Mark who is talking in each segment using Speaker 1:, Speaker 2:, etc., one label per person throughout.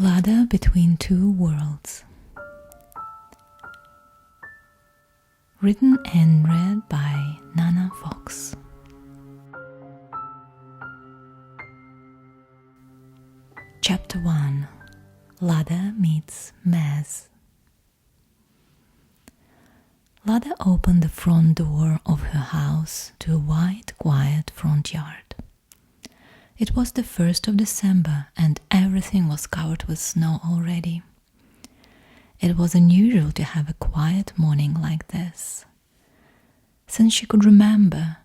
Speaker 1: Lada Between Two Worlds. Written and read by Nana Fox. Chapter 1. Lada meets Maz. Lada opened the front door of her house to a wide, quiet front yard. It was the 1st of December and everything was covered with snow already. It was unusual to have a quiet morning like this. Since she could remember,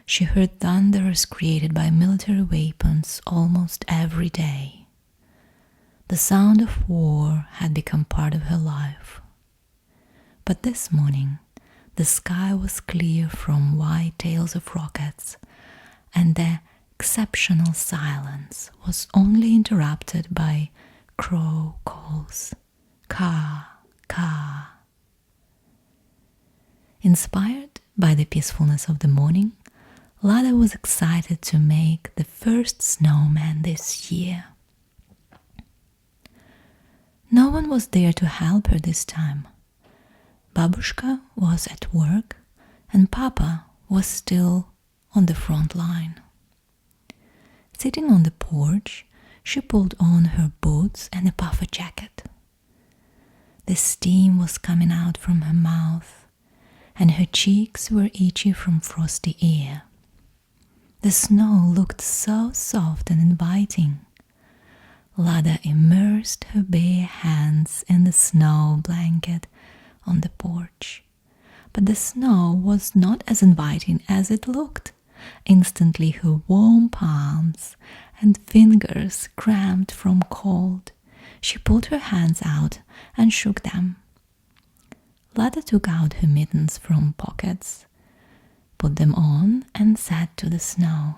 Speaker 1: she heard thunders created by military weapons almost every day. The sound of war had become part of her life. But this morning, the sky was clear from white tails of rockets, and the exceptional silence was only interrupted by crow calls, ka, ka. Inspired by the peacefulness of the morning, Lada was excited to make the first snowman this year. No one was there to help her this time. Babushka was at work and Papa was still on the front line. Sitting on the porch, she pulled on her boots and a puffer jacket. The steam was coming out from her mouth, and her cheeks were itchy from frosty air. The snow looked so soft and inviting. Lada immersed her bare hands in the snow blanket on the porch, but the snow was not as inviting as it looked. Instantly her warm palms and fingers cramped from cold. She pulled her hands out and shook them. Lada took out her mittens from pockets, put them on and said to the snow,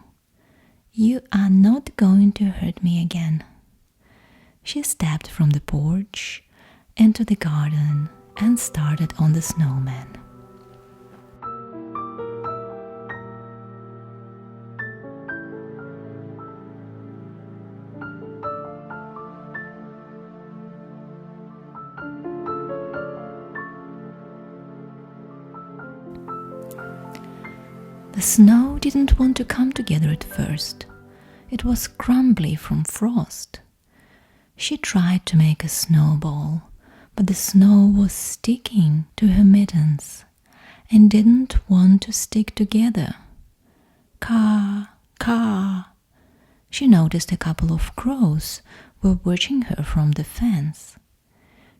Speaker 1: "You are not going to hurt me again." She stepped from the porch into the garden and started on the snowman. The snow didn't want to come together at first. It was crumbly from frost. She tried to make a snowball, but the snow was sticking to her mittens and didn't want to stick together. Ka, ka. She noticed a couple of crows were watching her from the fence.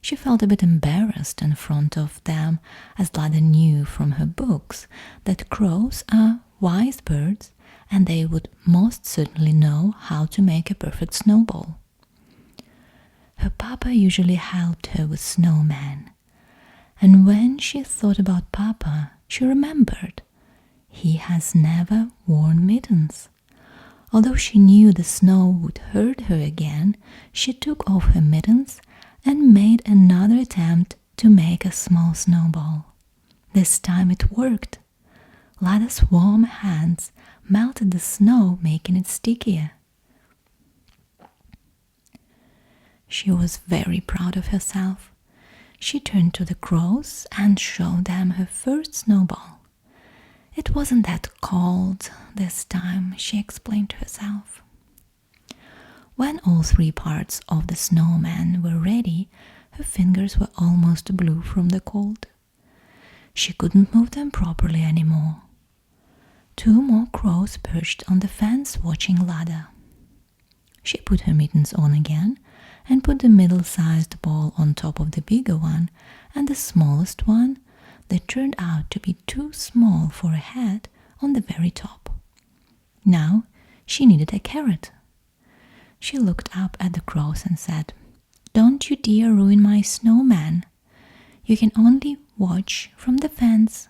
Speaker 1: She felt a bit embarrassed in front of them, as Lada knew from her books that crows are wise birds and they would most certainly know how to make a perfect snowball. Her papa usually helped her with snowmen, and when she thought about Papa, she remembered he has never worn mittens. Although she knew the snow would hurt her again, she took off her mittens and made another attempt to make a small snowball. This time it worked. Lada's warm hands melted the snow, making it stickier. She was very proud of herself. She turned to the crows and showed them her first snowball. It wasn't that cold this time, she explained to herself. When all 3 parts of the snowman were ready, her fingers were almost blue from the cold. She couldn't move them properly anymore. 2 more crows perched on the fence watching Lada. She put her mittens on again and put the middle-sized ball on top of the bigger one and the smallest one, that turned out to be too small for a head, on the very top. Now she needed a carrot. She looked up at the crows and said, "Don't you dare ruin my snowman. You can only watch from the fence."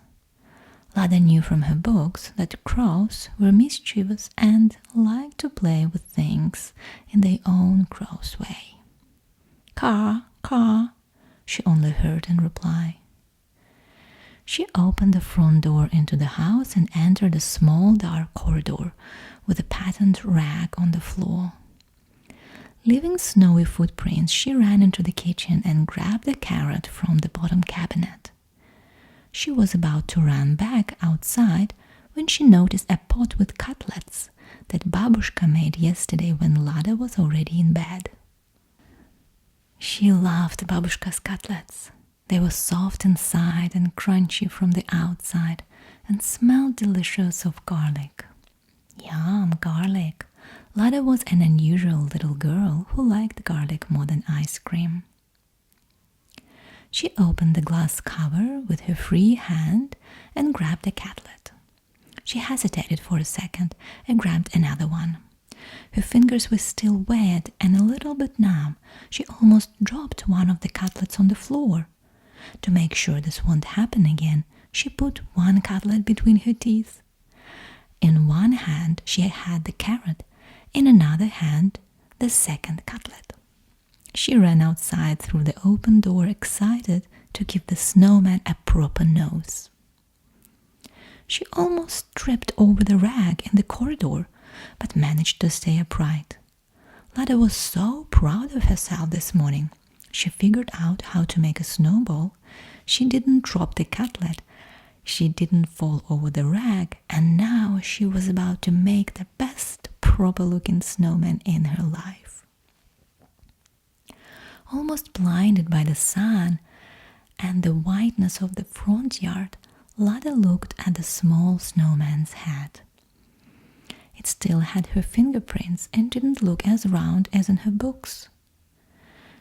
Speaker 1: Lada knew from her books that crows were mischievous and liked to play with things in their own crow's way. "Caw, caw," she only heard in reply. She opened the front door into the house and entered a small dark corridor with a patterned rag on the floor. Leaving snowy footprints, she ran into the kitchen and grabbed the carrot from the bottom cabinet. She was about to run back outside when she noticed a pot with cutlets that Babushka made yesterday when Lada was already in bed. She loved Babushka's cutlets. They were soft inside and crunchy from the outside and smelled delicious of garlic. Yum, garlic! Lada was an unusual little girl who liked garlic more than ice cream. She opened the glass cover with her free hand and grabbed a cutlet. She hesitated for a second and grabbed another one. Her fingers were still wet and a little bit numb. She almost dropped one of the cutlets on the floor. To make sure this won't happen again, she put one cutlet between her teeth. In one hand she had the carrot, in another hand the second cutlet. She ran outside through the open door, excited to give the snowman a proper nose. She almost tripped over the rag in the corridor, but managed to stay upright. Lada was so proud of herself this morning. She figured out how to make a snowball. She didn't drop the cutlet. She didn't fall over the rag, and now she was about to make the best proper-looking snowman in her life. Almost blinded by the sun and the whiteness of the front yard, Lada looked at the small snowman's head. It still had her fingerprints and didn't look as round as in her books.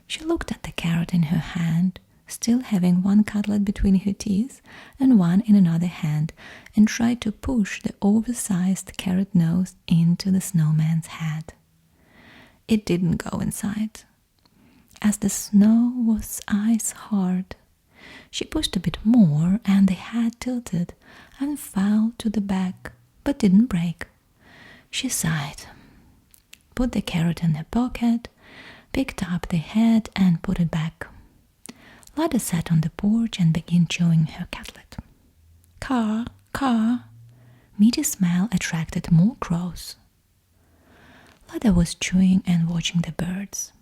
Speaker 1: She looked at the carrot in her hand, still having one cutlet between her teeth and one in another hand, and tried to push the oversized carrot nose into the snowman's head. It didn't go inside. As the snow was ice hard, she pushed a bit more and the head tilted and fell to the back, but didn't break. She sighed, put the carrot in her pocket, picked up the head and put it back. Lada sat on the porch and began chewing her cutlet. Caw, caw. Meaty smell attracted more crows. Lada was chewing and watching the birds.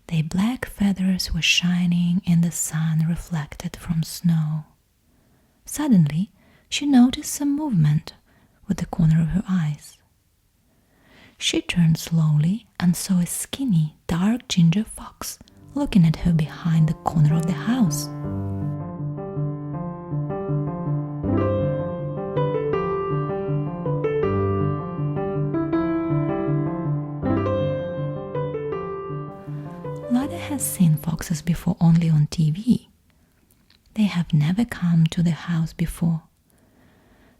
Speaker 1: Their black feathers were shining in the sun reflected from snow. Suddenly, she noticed some movement with the corner of her eyes. She turned slowly and saw a skinny, dark ginger fox looking at her behind the corner of the house. Lada has seen foxes before only on TV. They have never come to the house before.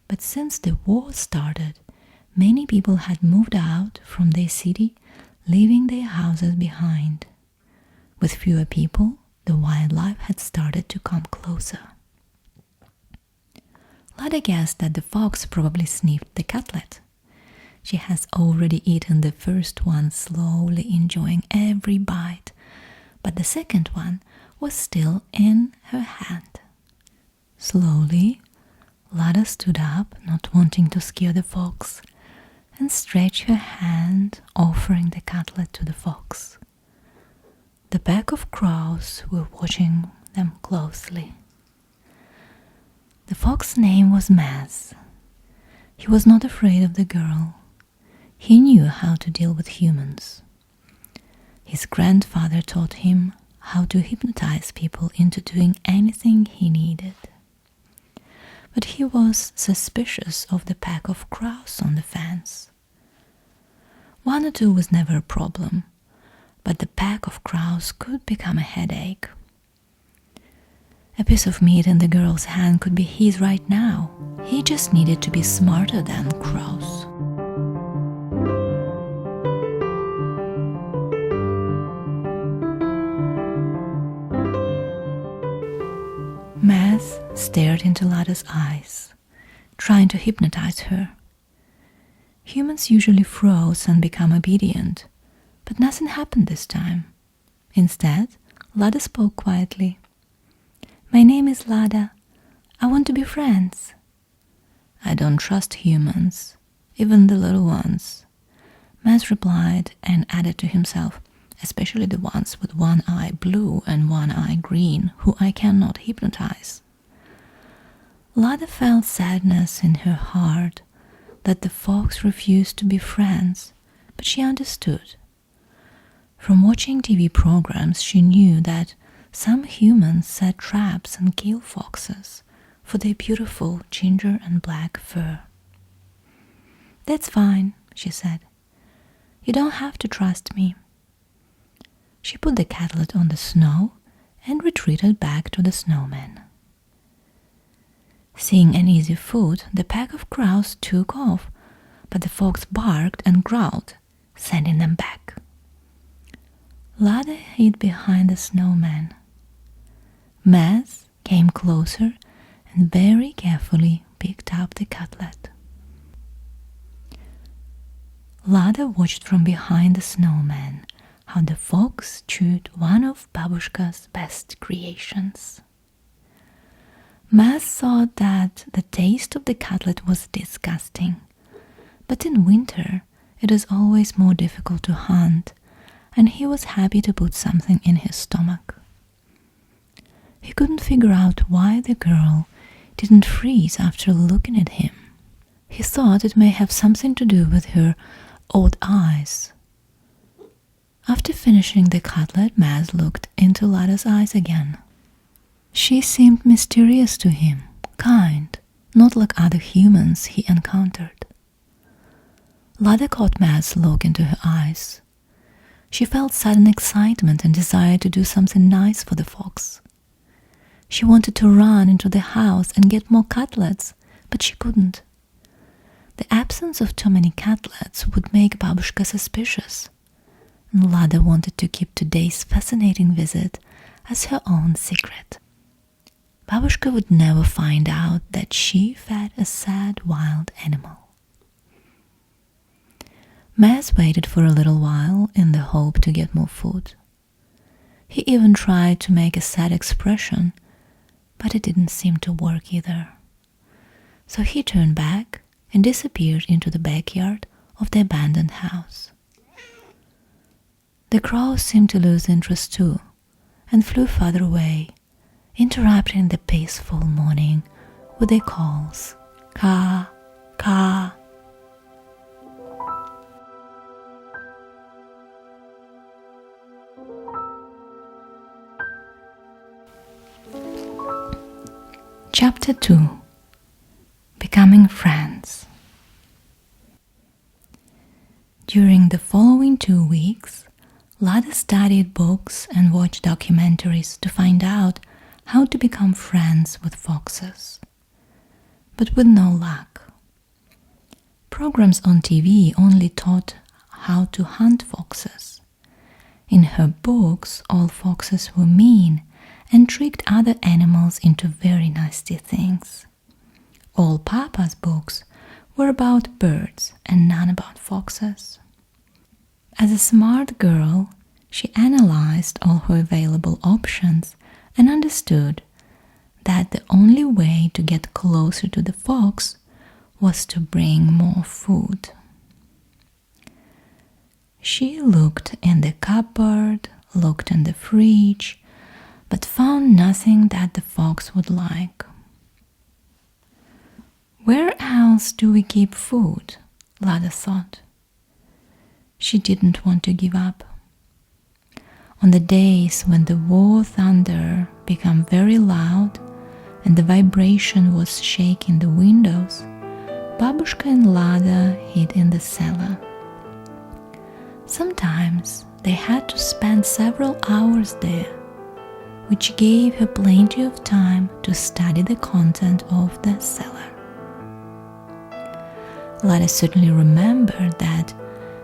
Speaker 1: But since the war started, many people had moved out from their city, leaving their houses behind. With fewer people, the wildlife had started to come closer. Lada guessed that the fox probably sniffed the cutlet. She has already eaten the first one, slowly enjoying every bite, but the second one was still in her hand. Slowly, Lada stood up, not wanting to scare the fox, and stretched her hand, offering the cutlet to the fox. The pack of crows were watching them closely. The fox's name was Maz. He was not afraid of the girl. He knew how to deal with humans. His grandfather taught him how to hypnotize people into doing anything he needed. But he was suspicious of the pack of crows on the fence. One or two was never a problem, but the pack of crows could become a headache. A piece of meat in the girl's hand could be his right now. He just needed to be smarter than crows. Maz stared into Lada's eyes, trying to hypnotize her. Humans usually froze and become obedient, but nothing happened this time. Instead, Lada spoke quietly. "My name is Lada. I want to be friends." "I don't trust humans, even the little ones." Maz replied and added to himself, especially the ones with one eye blue and one eye green, who I cannot hypnotize. Lada felt sadness in her heart that the fox refused to be friends, but she understood. From watching TV programs, she knew that some humans set traps and kill foxes for their beautiful ginger and black fur. "That's fine," she said. "You don't have to trust me." She put the cutlet on the snow and retreated back to the snowman. Seeing an easy food, the pack of crows took off, but the fox barked and growled, sending them back. Lada hid behind the snowman. Maz came closer and very carefully picked up the cutlet. Lada watched from behind the snowman how the fox chewed one of Babushka's best creations. Maz thought that the taste of the cutlet was disgusting, but in winter it is always more difficult to hunt, and he was happy to put something in his stomach. He couldn't figure out why the girl didn't freeze after looking at him. He thought it may have something to do with her odd eyes. After finishing the cutlet, Maz looked into Lada's eyes again. She seemed mysterious to him, kind, not like other humans he encountered. Lada caught Maz's look into her eyes. She felt sudden excitement and desire to do something nice for the fox. She wanted to run into the house and get more cutlets, but she couldn't. The absence of too many cutlets would make Babushka suspicious, and Lada wanted to keep today's fascinating visit as her own secret. Babushka would never find out that she fed a sad wild animal. Maz waited for a little while in the hope to get more food. He even tried to make a sad expression, but it didn't seem to work either. So he turned back and disappeared into the backyard of the abandoned house. The crows seemed to lose interest too, and flew farther away, interrupting the peaceful morning with their calls, "Ka, ka." Chapter 2. Becoming Friends. During the following 2 weeks, Lada studied books and watched documentaries to find out how to become friends with foxes, but with no luck. Programs on TV only taught how to hunt foxes. In her books, all foxes were mean and tricked other animals into very nasty things. All Papa's books were about birds and none about foxes. As a smart girl, she analyzed all her available options and understood that the only way to get closer to the fox was to bring more food. She looked in the cupboard, looked in the fridge, but found nothing that the fox would like. Where else do we keep food? Lada thought. She didn't want to give up. On the days when the war thunder became very loud and the vibration was shaking the windows, Babushka and Lada hid in the cellar. Sometimes they had to spend several hours there, which gave her plenty of time to study the content of the cellar. Lada certainly remembered that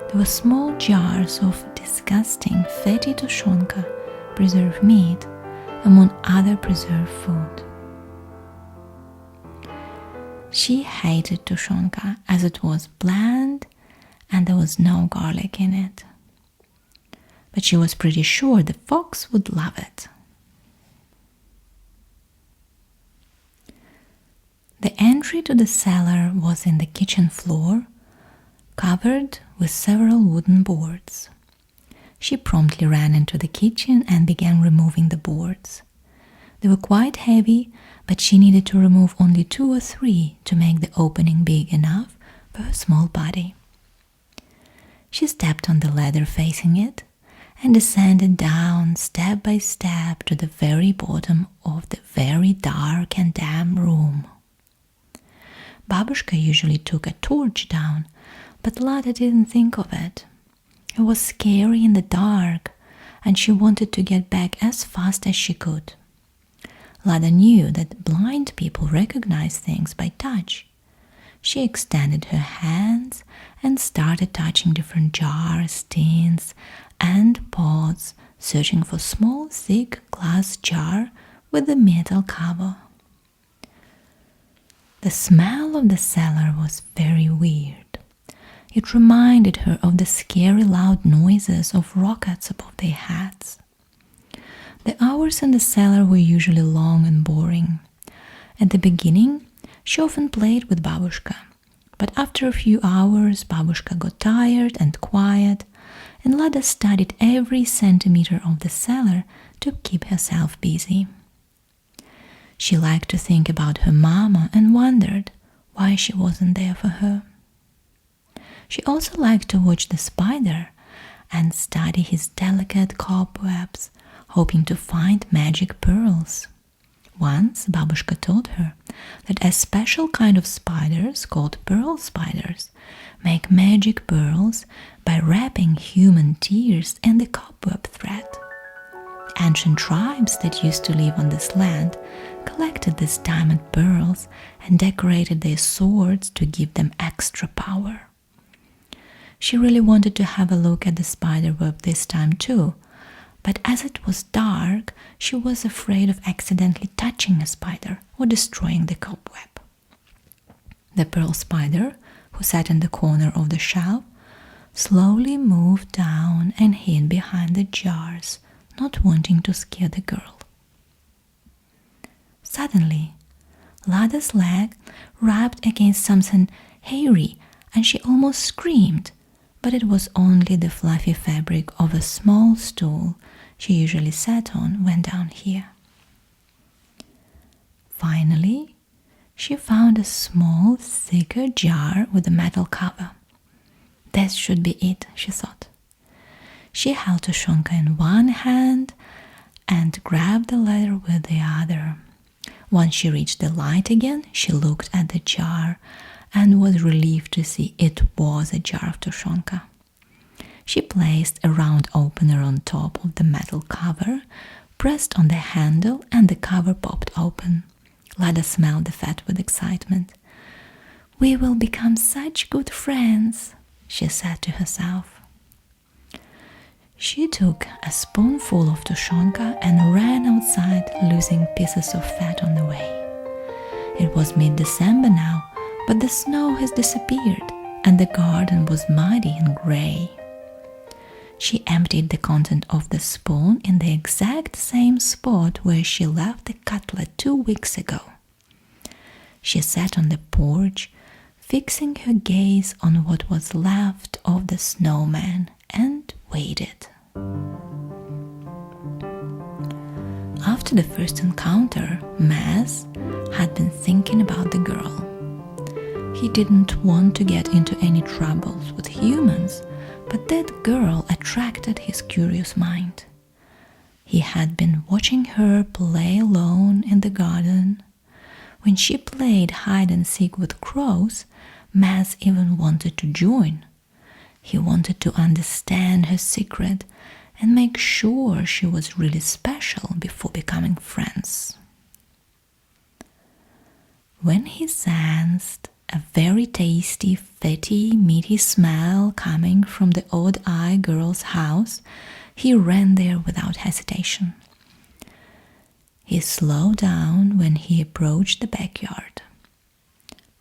Speaker 1: there were small jars of disgusting fatty Tushenka preserved meat among other preserved food. She hated Tushenka as it was bland and there was no garlic in it. But she was pretty sure the fox would love it. The entry to the cellar was in the kitchen floor, covered with several wooden boards. She promptly ran into the kitchen and began removing the boards. They were quite heavy, but she needed to remove only 2 or 3 to make the opening big enough for her small body. She stepped on the ladder facing it and descended down step by step to the very bottom of the very dark and damp room. Babushka usually took a torch down, but Lada didn't think of it. It was scary in the dark, and she wanted to get back as fast as she could. Lada knew that blind people recognize things by touch. She extended her hands and started touching different jars, tins, and pots, searching for a small, thick glass jar with a metal cover. The smell of the cellar was very weird. It reminded her of the scary loud noises of rockets above their heads. The hours in the cellar were usually long and boring. At the beginning, she often played with Babushka, but after a few hours, Babushka got tired and quiet, and Lada studied every centimeter of the cellar to keep herself busy. She liked to think about her mama and wondered why she wasn't there for her. She also liked to watch the spider and study his delicate cobwebs, hoping to find magic pearls. Once, Babushka told her that a special kind of spiders, called pearl spiders, make magic pearls by wrapping human tears in the cobweb thread. Ancient tribes that used to live on this land collected these diamond pearls and decorated their swords to give them extra power. She really wanted to have a look at the spider web this time too, but as it was dark, she was afraid of accidentally touching a spider or destroying the cobweb. The pearl spider, who sat in the corner of the shelf, slowly moved down and hid behind the jars, not wanting to scare the girl. Suddenly, Lada's leg rubbed against something hairy, and she almost screamed, but it was only the fluffy fabric of a small stool she usually sat on when down here. Finally, she found a small, thicker jar with a metal cover. This should be it, she thought. She held Tushenka in one hand and grabbed the ladder with the other. Once she reached the light again, she looked at the jar and was relieved to see it was a jar of Tushenka. She placed a round opener on top of the metal cover, pressed on the handle, and the cover popped open. Lada smelled the fat with excitement. "We will become such good friends," she said to herself. She took a spoonful of Tushenka and ran outside, losing pieces of fat on the way. It was mid-December now, but the snow has disappeared, and the garden was muddy and grey. She emptied the content of the spoon in the exact same spot where she left the cutlet 2 weeks ago. She sat on the porch, fixing her gaze on what was left of the snowman, and waited. After the first encounter, Maz had been thinking about the girl. He didn't want to get into any troubles with humans, but that girl attracted his curious mind. He had been watching her play alone in the garden. When she played hide-and-seek with crows, Maz even wanted to join. He wanted to understand her secret and make sure she was really special before becoming friends. When he sensed a very tasty, fatty, meaty smell coming from the odd-eye girl's house, he ran there without hesitation. He slowed down when he approached the backyard.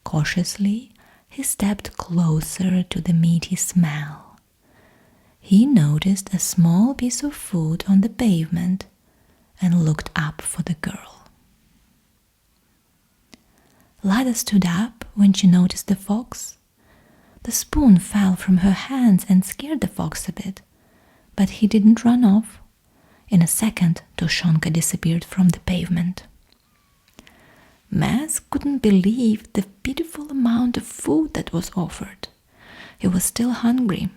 Speaker 1: Cautiously, he stepped closer to the meaty smell. He noticed a small piece of food on the pavement and looked up for the girl. Lada stood up when she noticed the fox. The spoon fell from her hands and scared the fox a bit, but he didn't run off. In a second, Tushenka disappeared from the pavement. Maz couldn't believe the pitiful amount of food that was offered. He was still hungry.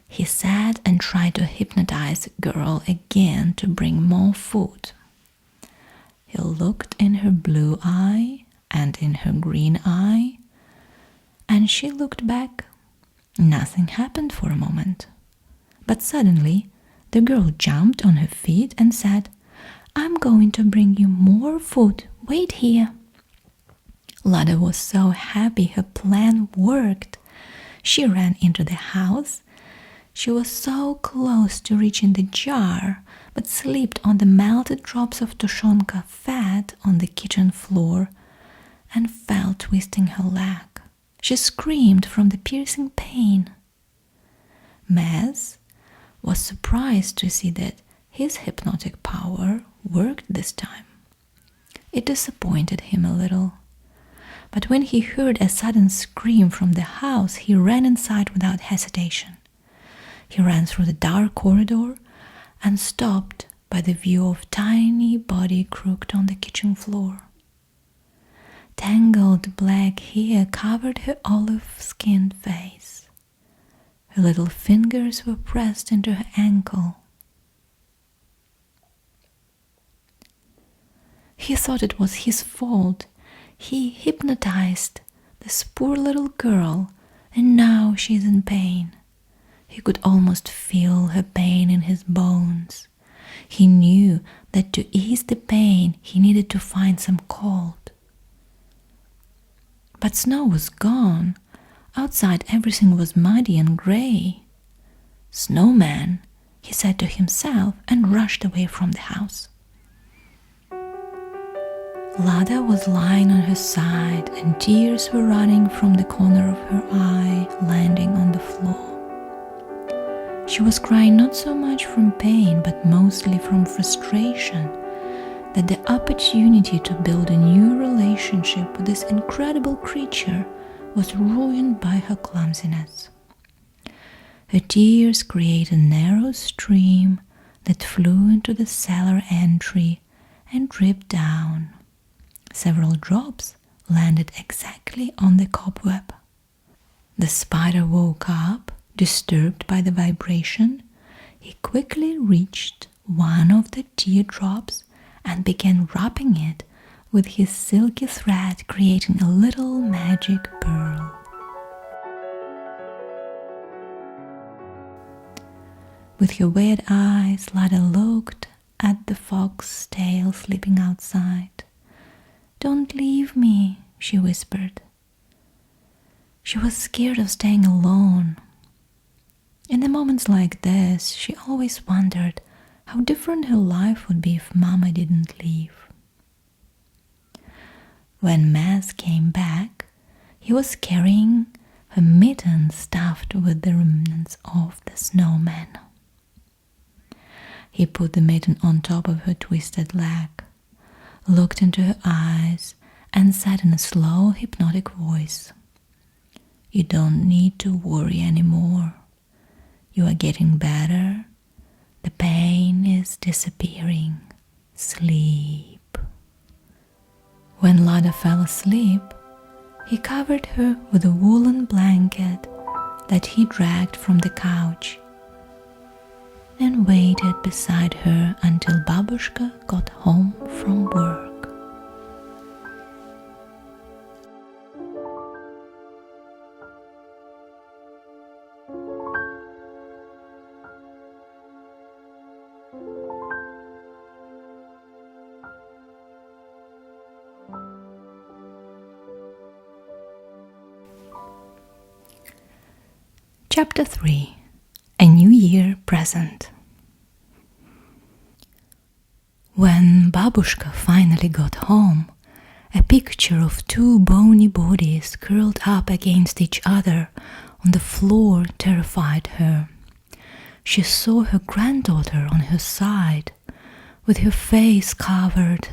Speaker 1: He sat and tried to hypnotize the girl again to bring more food. He looked in her blue eye and in her green eye, and she looked back. Nothing happened for a moment. But suddenly, the girl jumped on her feet and said, "I'm going to bring you more food. Wait here." Lada was so happy her plan worked. She ran into the house. She was so close to reaching the jar, but slipped on the melted drops of Tushenka fat on the kitchen floor and fell, twisting her leg. She screamed from the piercing pain. Maz was surprised to see that his hypnotic power worked this time. It disappointed him a little. But when he heard a sudden scream from the house, he ran inside without hesitation. He ran through the dark corridor and stopped by the view of tiny body crooked on the kitchen floor. Tangled black hair covered her olive-skinned face. Her little fingers were pressed into her ankle. He thought it was his fault. He hypnotized this poor little girl, and now she is in pain. He could almost feel her pain in his bones. He knew that to ease the pain, he needed to find some cold. But snow was gone. Outside everything was muddy and grey. "Snowman," he said to himself, and rushed away from the house. Lada was lying on her side, and tears were running from the corner of her eye, landing on the floor. She was crying not so much from pain, but mostly from frustration that the opportunity to build a new relationship with this incredible creature was ruined by her clumsiness. Her tears created a narrow stream that flew into the cellar entry and dripped down. Several drops landed exactly on the cobweb. The spider woke up, disturbed by the vibration. He quickly reached one of the teardrops and began rubbing it with his silky thread, creating a little magic pearl. With her wet eyes, Lada looked at the fox's tail sleeping outside. "Don't leave me," she whispered. She was scared of staying alone. In the moments like this, she always wondered how different her life would be if Mama didn't leave. When Maz came back, he was carrying her mitten stuffed with the remnants of the snowman. He put the mitten on top of her twisted leg, looked into her eyes, and said in a slow, hypnotic voice, "You don't need to worry anymore. You are getting better. The pain is disappearing. Sleep." When Lada fell asleep, he covered her with a woolen blanket that he dragged from the couch and waited beside her until Babushka got home from work. Chapter 3. A New Year Present. When Babushka finally got home, a picture of two bony bodies curled up against each other on the floor terrified her. She saw her granddaughter on her side, with her face covered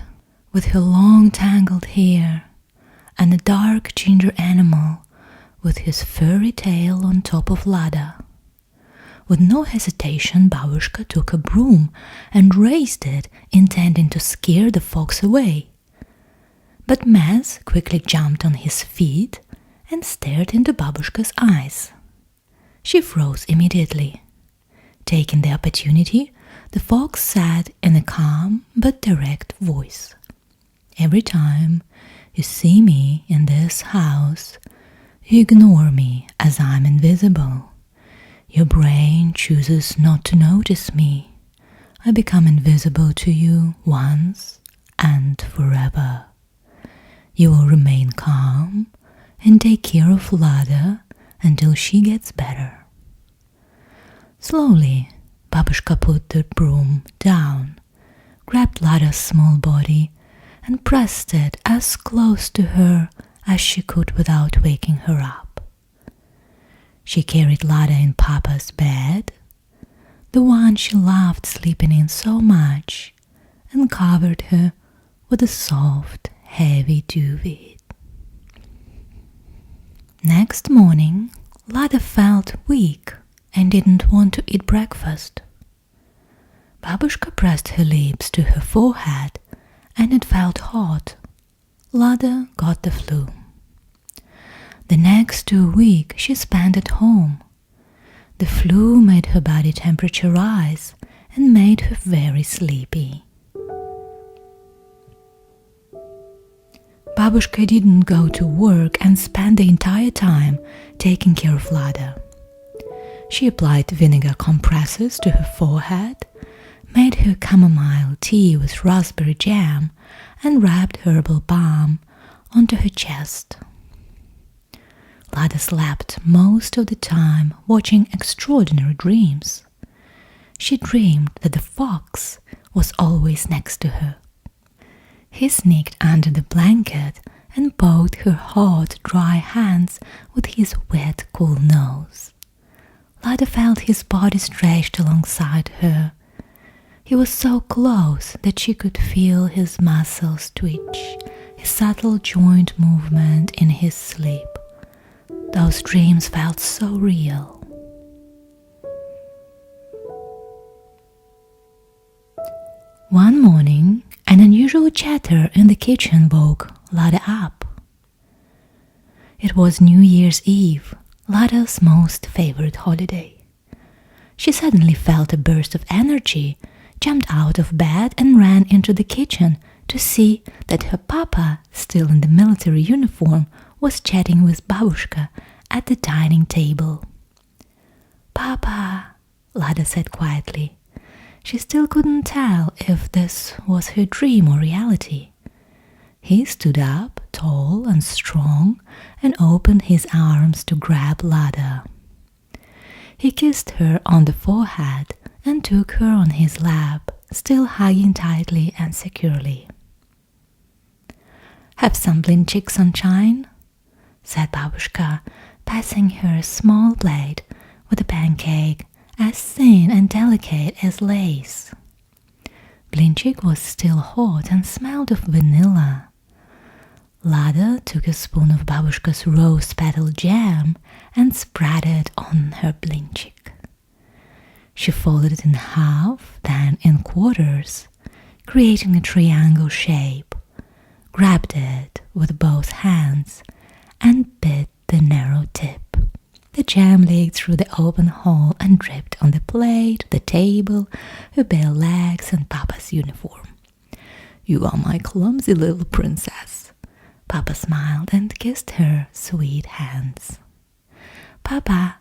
Speaker 1: with her long tangled hair, and a dark ginger animal with his furry tail on top of Lada. With no hesitation, Babushka took a broom and raised it, intending to scare the fox away. But Maz quickly jumped on his feet and stared into Babushka's eyes. She froze immediately. Taking the opportunity, the fox said in a calm but direct voice, "Every time you see me in this house, you ignore me as I'm invisible. Your brain chooses not to notice me. I become invisible to you once and forever. You will remain calm and take care of Lada until she gets better." Slowly, Babushka put the broom down, grabbed Lada's small body, and pressed it as close to her as she could without waking her up. She carried Lada in Papa's bed, the one she loved sleeping in so much, and covered her with a soft, heavy duvet. Next morning, Lada felt weak and didn't want to eat breakfast. Babushka pressed her lips to her forehead, and it felt hot. Lada got the flu. The next 2 weeks she spent at home. The flu made her body temperature rise and made her very sleepy. Babushka didn't go to work and spent the entire time taking care of Lada. She applied vinegar compresses to her forehead, made her chamomile tea with raspberry jam, and rubbed herbal balm onto her chest. Lada slept most of the time, watching extraordinary dreams. She dreamed that the fox was always next to her. He sneaked under the blanket and poked her hot, dry hands with his wet, cool nose. Lada felt his body stretched alongside her. He was so close that she could feel his muscles twitch, his subtle joint movement in his sleep. Those dreams felt so real. One morning, an unusual chatter in the kitchen woke Lada up. It was New Year's Eve, Lada's most favorite holiday. She suddenly felt a burst of energy, jumped out of bed and ran into the kitchen to see that her papa, still in the military uniform, was chatting with Babushka at the dining table. "Papa," Lada said quietly. She still couldn't tell if this was her dream or reality. He stood up, tall and strong, and opened his arms to grab Lada. He kissed her on the forehead and took her on his lap, still hugging tightly and securely. "Have some Blinchik, sunshine," said Babushka, passing her a small plate with a pancake as thin and delicate as lace. Blinchik was still hot and smelled of vanilla. Lada took a spoon of Babushka's rose petal jam and spread it on her Blinchik. She folded it in half, then in quarters, creating a triangle shape, grabbed it with both hands, and bit the narrow tip. The jam leaked through the open hole and dripped on the plate, the table, her bare legs, and Papa's uniform. "You are my clumsy little princess." Papa smiled and kissed her sweet hands. "Papa,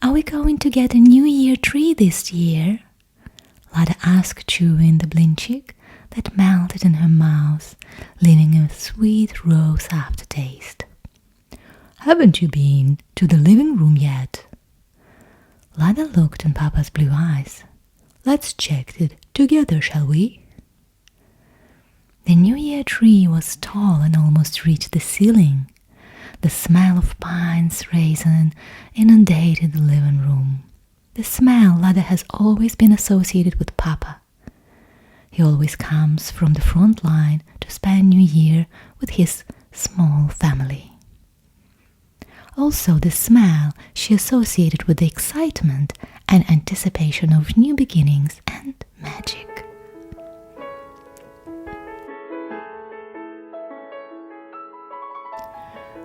Speaker 1: are we going to get a New Year tree this year?" Lada asked, chewing the Blinchik that melted in her mouth, leaving a sweet rose aftertaste. "Haven't you been to the living room yet?" Lada looked in Papa's blue eyes. "Let's check it together, shall we?" The New Year tree was tall and almost reached the ceiling. The smell of pines raisin inundated the living room. The smell Lada has always been associated with Papa. He always comes from the front line to spend New Year with his small family. Also, the smell she associated with the excitement and anticipation of new beginnings and magic.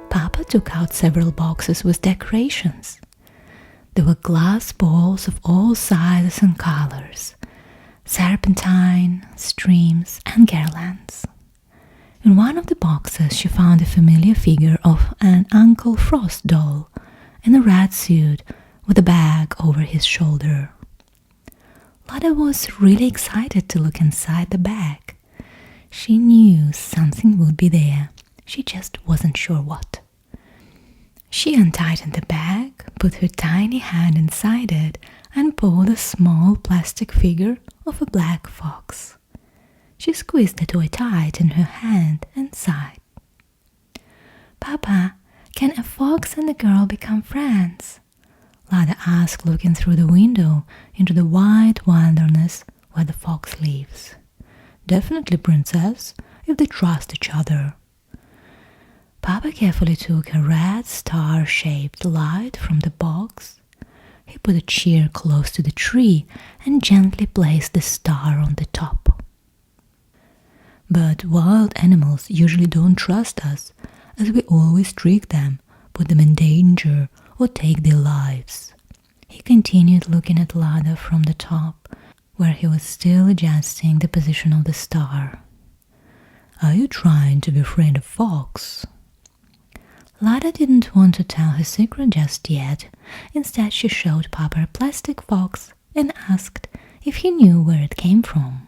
Speaker 1: Papa took out several boxes with decorations. There were glass balls of all sizes and colors, serpentine, streams, and garlands. In one of the boxes she found a familiar figure of an Uncle Frost doll in a red suit with a bag over his shoulder. Lada was really excited to look inside the bag. She knew something would be there, she just wasn't sure what. She untightened the bag, put her tiny hand inside it, and pulled a small plastic figure of a black fox. She squeezed the toy tight in her hand and sighed. "Papa, can a fox and a girl become friends?" Lada asked, looking through the window into the wide wilderness where the fox lives. "Definitely, princess, if they trust each other." Papa carefully took a red star-shaped light from the box. He put a chair close to the tree and gently placed the star on the top. "But wild animals usually don't trust us, as we always trick them, put them in danger, or take their lives." He continued looking at Lada from the top, where he was still adjusting the position of the star. "Are you trying to befriend a fox?" Lada didn't want to tell her secret just yet. Instead, she showed Papa a plastic fox and asked if he knew where it came from.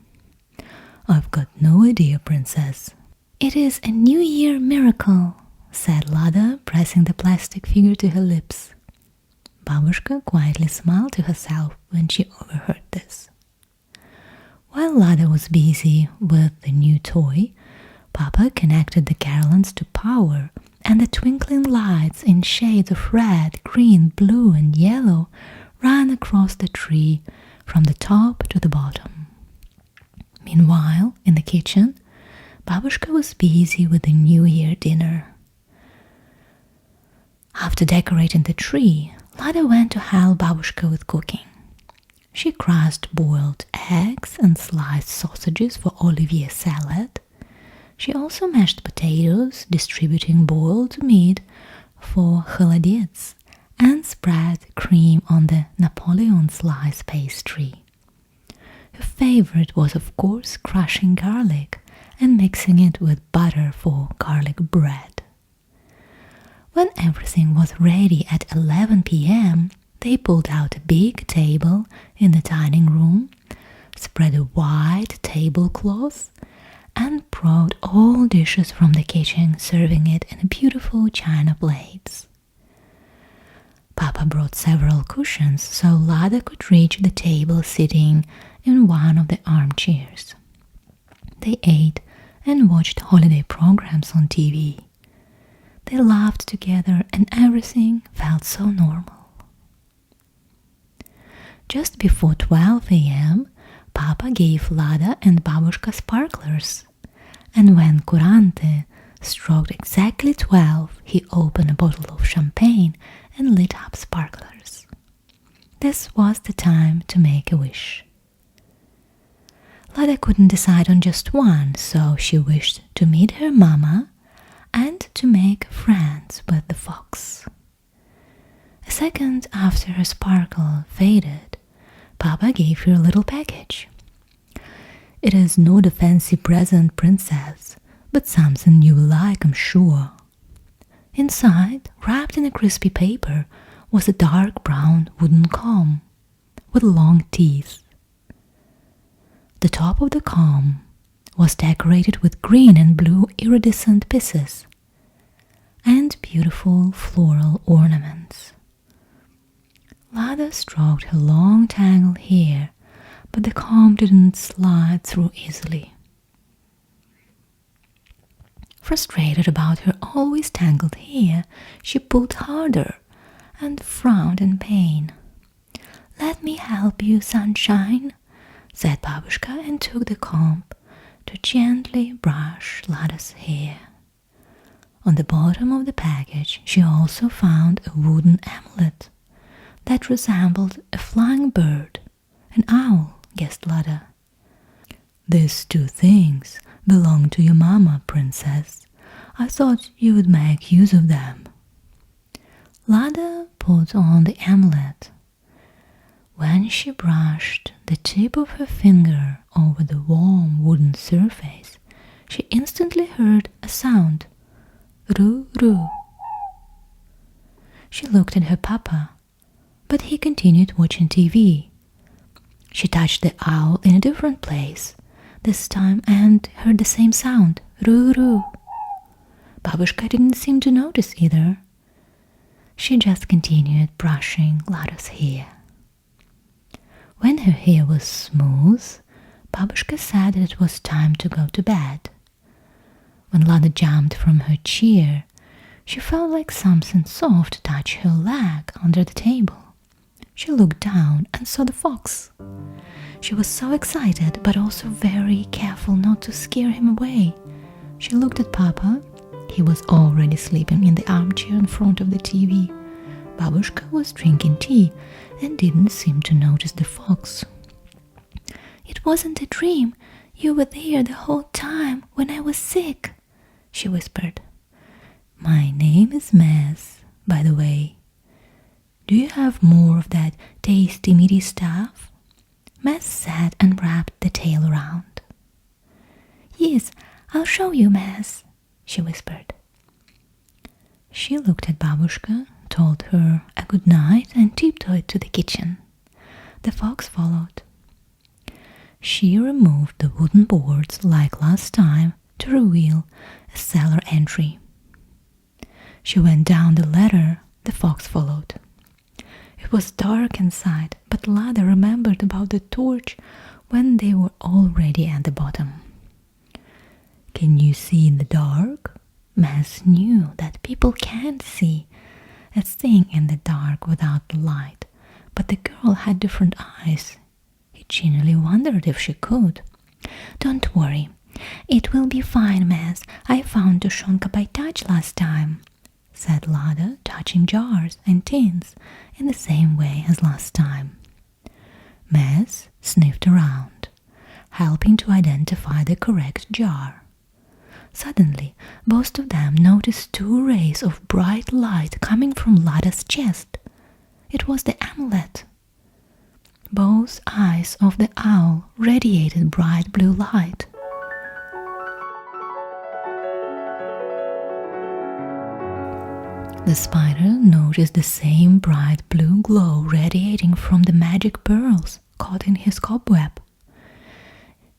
Speaker 1: "I've got no idea, princess." "It is a New Year miracle," said Lada, pressing the plastic figure to her lips. Babushka quietly smiled to herself when she overheard this. While Lada was busy with the new toy, Papa connected the garlands to power, and the twinkling lights in shades of red, green, blue, and yellow ran across the tree from the top to the bottom. Meanwhile, in the kitchen, Babushka was busy with the New Year dinner. After decorating the tree, Lada went to help Babushka with cooking. She crushed boiled eggs and sliced sausages for Olivier's salad. She also mashed potatoes, distributing boiled meat for Kholodets, and spread cream on the Napoleon slice pastry. Her favorite was, of course, crushing garlic and mixing it with butter for garlic bread. When everything was ready at 11 p.m., they pulled out a big table in the dining room, spread a white tablecloth, and brought all dishes from the kitchen, serving it in beautiful china plates. Papa brought several cushions so Lada could reach the table sitting in one of the armchairs. They ate and watched holiday programs on TV. They laughed together and everything felt so normal. Just before 12 a.m., Papa gave Lada and Babushka sparklers, and when Curante struck exactly 12, he opened a bottle of champagne and lit up sparklers. This was the time to make a wish. Lada couldn't decide on just one, so she wished to meet her mama and to make friends with the fox. A second after her sparkle faded, Papa gave her a little package. "It is not a fancy present, princess, but something you will like, I'm sure." Inside, wrapped in a crispy paper, was a dark brown wooden comb with long teeth. The top of the comb was decorated with green and blue iridescent pieces and beautiful floral ornaments. Lada stroked her long tangled hair, but the comb didn't slide through easily. Frustrated about her always tangled hair, she pulled harder and frowned in pain. "Let me help you, sunshine," said Babushka, and took the comb to gently brush Lada's hair. On the bottom of the package, she also found a wooden amulet that resembled a flying bird, an owl, guessed Lada. "These two things belong to your mama, princess. I thought you would make use of them." Lada put on the amulet. When she brushed the tip of her finger over the warm wooden surface, she instantly heard a sound. Ruru. She looked at her papa, but he continued watching TV. She touched the owl in a different place this time and heard the same sound. Ruru. Babushka didn't seem to notice either. She just continued brushing Lada's hair. When her hair was smooth, Babushka said that it was time to go to bed. When Lada jumped from her chair, she felt like something soft touched her leg under the table. She looked down and saw the fox. She was so excited, but also very careful not to scare him away. She looked at Papa. He was already sleeping in the armchair in front of the TV. Babushka was drinking tea and didn't seem to notice the fox. "It wasn't a dream. You were there the whole time when I was sick," she whispered. "My name is Maz, by the way. Do you have more of that tasty meaty stuff?" Maz sat and wrapped the tail around. "Yes, I'll show you, Maz," she whispered. She looked at Babushka, told her a good night and tiptoed to the kitchen. The fox followed. She removed the wooden boards like last time to reveal a cellar entry. She went down the ladder. The fox followed. It was dark inside, but Lada remembered about the torch when they were already at the bottom. "Can you see in the dark?" Maz knew that people can't see a thing in the dark without the light, but the girl had different eyes. He genuinely wondered if she could. "Don't worry, it will be fine, Maz. I found Tushenka by touch last time," said Lada, touching jars and tins in the same way as last time. Maz sniffed around, helping to identify the correct jar. Suddenly, both of them noticed two rays of bright light coming from Lada's chest. It was the amulet. Both eyes of the owl radiated bright blue light. The spider noticed the same bright blue glow radiating from the magic pearls caught in his cobweb.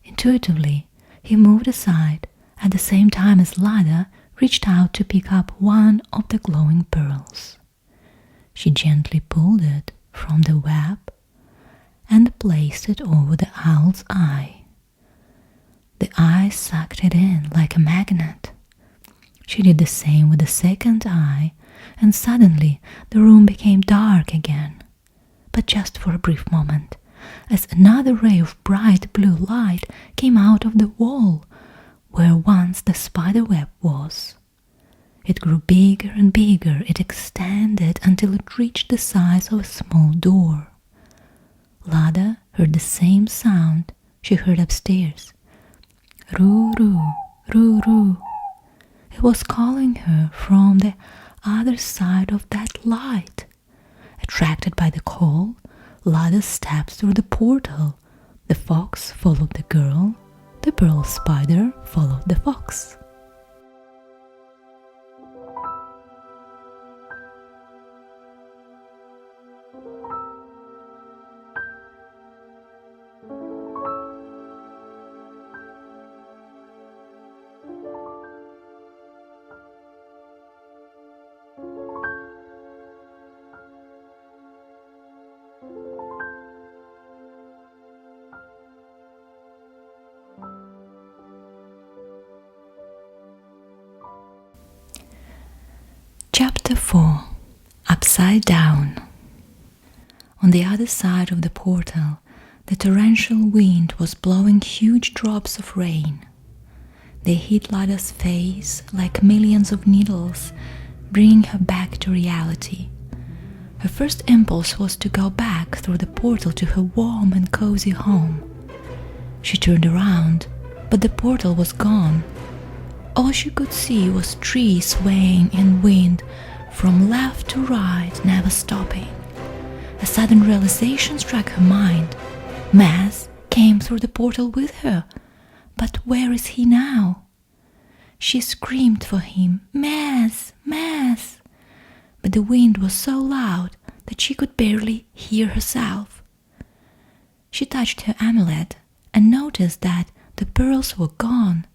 Speaker 1: Intuitively, he moved aside at the same time as Lada reached out to pick up one of the glowing pearls. She gently pulled it from the web and placed it over the owl's eye. The eye sucked it in like a magnet. She did the same with the second eye, and suddenly the room became dark again, but just for a brief moment, as another ray of bright blue light came out of the wall where once the spider web was. It grew bigger and bigger. It extended until it reached the size of a small door. Lada heard the same sound she heard upstairs. Ruru, Ruru. It was calling her from the other side of that light. Attracted by the call, Lada stepped through the portal. The fox followed the girl. The pearl spider followed the fox. Chapter 4. Upside Down. On the other side of the portal, the torrential wind was blowing huge drops of rain. They hit Lada's face like millions of needles, bringing her back to reality. Her first impulse was to go back through the portal to her warm and cozy home. She turned around, but the portal was gone. All she could see was trees swaying in wind from left to right, never stopping. A sudden realization struck her mind. Maz came through the portal with her, but where is he now? She screamed for him, "Maz, Maz!" But the wind was so loud that she could barely hear herself. She touched her amulet and noticed that the pearls were gone,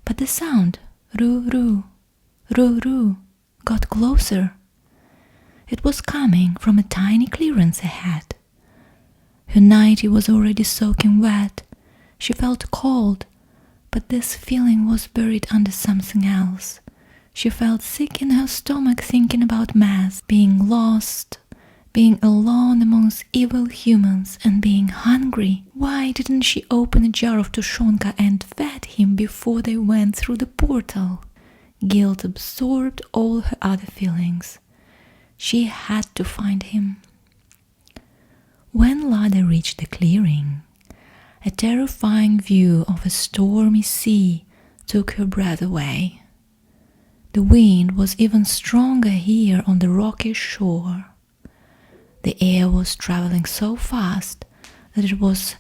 Speaker 1: but the sound, Ruru, Ruru, got closer. It was coming from a tiny clearance ahead. Her nightie was already soaking wet. She felt cold, but this feeling was buried under something else. She felt sick in her stomach thinking about Maz being lost, being alone amongst evil humans, and being hungry. Why didn't she open a jar of Tushenka and fed him before they went through the portal? Guilt absorbed all her other feelings. She had to find him. When Lada reached the clearing, a terrifying view of a stormy sea took her breath away. The wind was even stronger here on the rocky shore. The air was traveling so fast that it was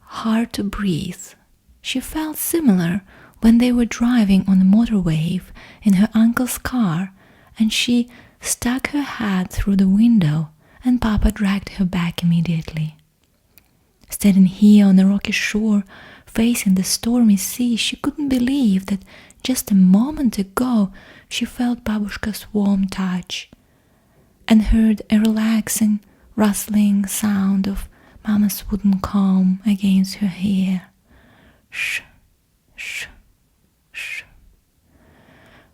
Speaker 1: hard to breathe. She felt similar when they were driving on the motorway in her uncle's car, and she stuck her head through the window, and Papa dragged her back immediately. Standing here on the rocky shore, facing the stormy sea, she couldn't believe that just a moment ago she felt Babushka's warm touch and heard a relaxing, rustling sound of Mama's wooden comb against her hair. Shh, shh, shh.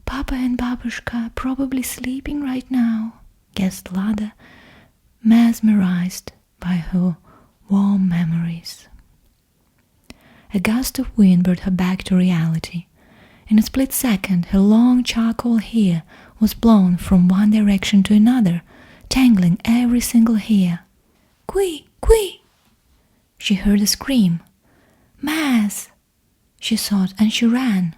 Speaker 1: Papa and Babushka are probably sleeping right now, guessed Lada, mesmerized by her warm memories. A gust of wind brought her back to reality. In a split second, her long charcoal hair was blown from one direction to another, tangling every single hair. "Qui, qui!" She heard a scream. "Maz!" she thought, and she ran.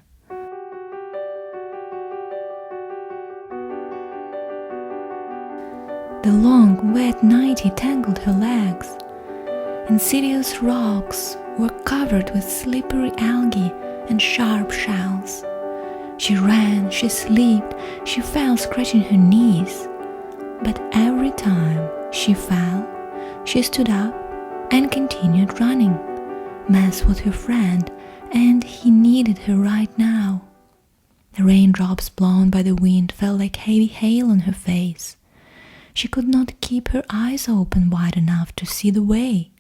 Speaker 1: The long, wet nightie tangled her legs. Insidious rocks were covered with slippery algae and sharp shells. She ran, she slipped, she fell, scratching her knees. But every time she fell, she stood up and continued running. Maz was her friend, and he needed her right now. The raindrops blown by the wind fell like heavy hail on her face. She could not keep her eyes open wide enough to see the way.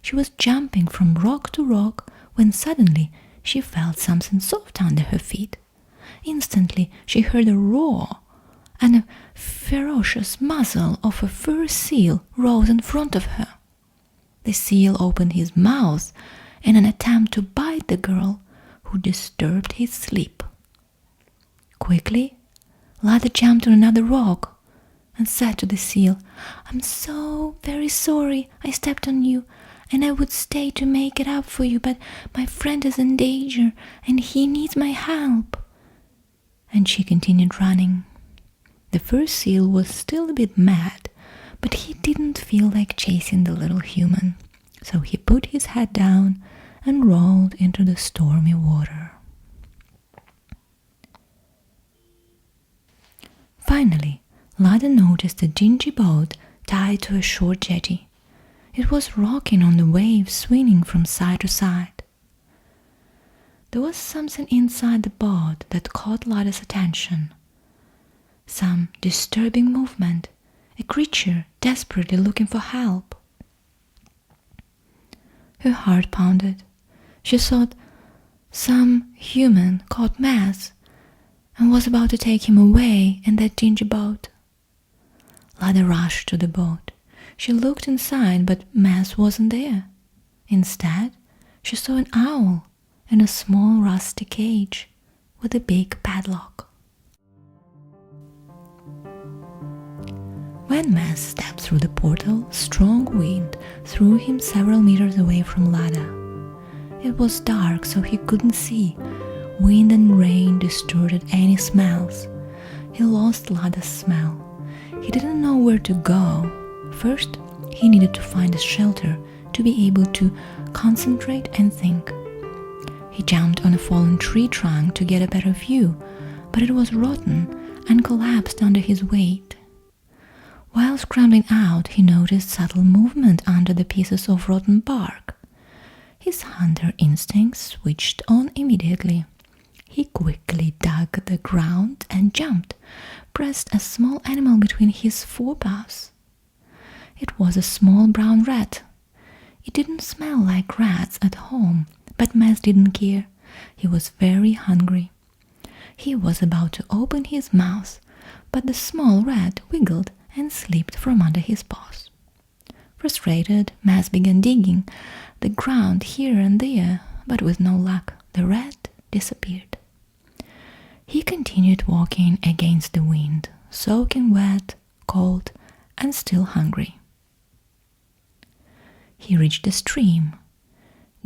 Speaker 1: She was jumping from rock to rock when suddenly she felt something soft under her feet. Instantly she heard a roar, and a ferocious muzzle of a fur seal rose in front of her. The seal opened his mouth in an attempt to bite the girl who disturbed his sleep. Quickly, Lada jumped on another rock and said to the seal, "I'm so very sorry I stepped on you, and I would stay to make it up for you, but my friend is in danger and he needs my help." And she continued running. The first seal was still a bit mad, but he didn't feel like chasing the little human, so he put his head down and rolled into the stormy water. Finally, Lada noticed a dingy boat tied to a short jetty. It was rocking on the waves, swinging from side to side. There was something inside the boat that caught Lada's attention. Some disturbing movement, a creature desperately looking for help. Her heart pounded. She thought some human caught Maz and was about to take him away in that dingy boat. Lada rushed to the boat. She looked inside, but Maz wasn't there. Instead, she saw an owl in a small rusty cage with a big padlock. When Maz stepped through the portal, strong wind threw him several meters away from Lada. It was dark, so he couldn't see. Wind and rain distorted any smells. He lost Lada's smell. He didn't know where to go. First, he needed to find a shelter to be able to concentrate and think. He jumped on a fallen tree trunk to get a better view, but it was rotten and collapsed under his weight. While scrambling out, he noticed subtle movement under the pieces of rotten bark. His hunter instincts switched on immediately. He quickly dug the ground and jumped, pressed a small animal between his forepaws. It was a small brown rat. It didn't smell like rats at home, but Maz didn't care. He was very hungry. He was about to open his mouth, but the small rat wiggled and slipped from under his paws. Frustrated, Maz began digging the ground here and there, but with no luck. The rat disappeared. He continued walking against the wind, soaking wet, cold, and still hungry. He reached a stream,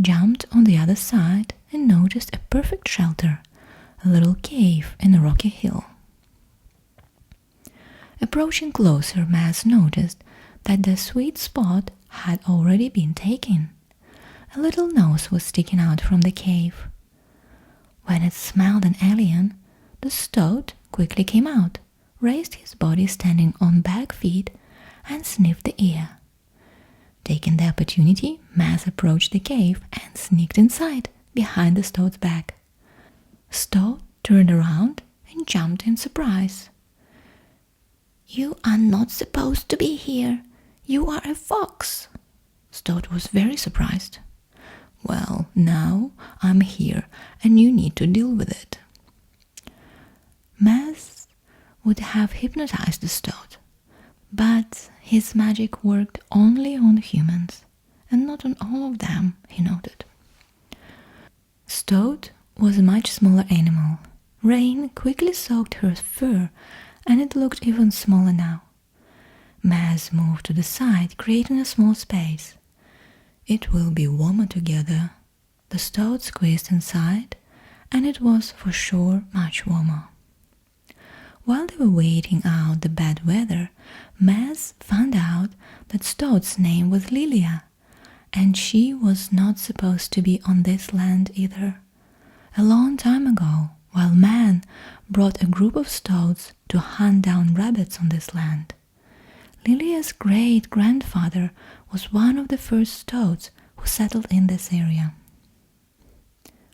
Speaker 1: jumped on the other side, and noticed a perfect shelter, a little cave in a rocky hill. Approaching closer, Maz noticed that the sweet spot had already been taken. A little nose was sticking out from the cave. When it smelled an alien, the stoat quickly came out, raised his body standing on back feet, and sniffed the air. Taking the opportunity, Maz approached the cave and sneaked inside, behind the stoat's back. Stoat turned around and jumped in surprise. "You are not supposed to be here. You are a fox." Stoat was very surprised. "Well, now I'm here and you need to deal with it." Maz would have hypnotized the stoat, but his magic worked only on humans and not on all of them, he noted. Stoat was a much smaller animal. Rain quickly soaked her fur and it looked even smaller now. Maz moved to the side, creating a small space. "It will be warmer together." The stoat squeezed inside, and it was for sure much warmer. While they were waiting out the bad weather, Maz found out that Stoat's name was Lilia, and she was not supposed to be on this land either. A long time ago, while man brought a group of stoats to hunt down rabbits on this land, Lilia's great-grandfather was one of the first stoats who settled in this area.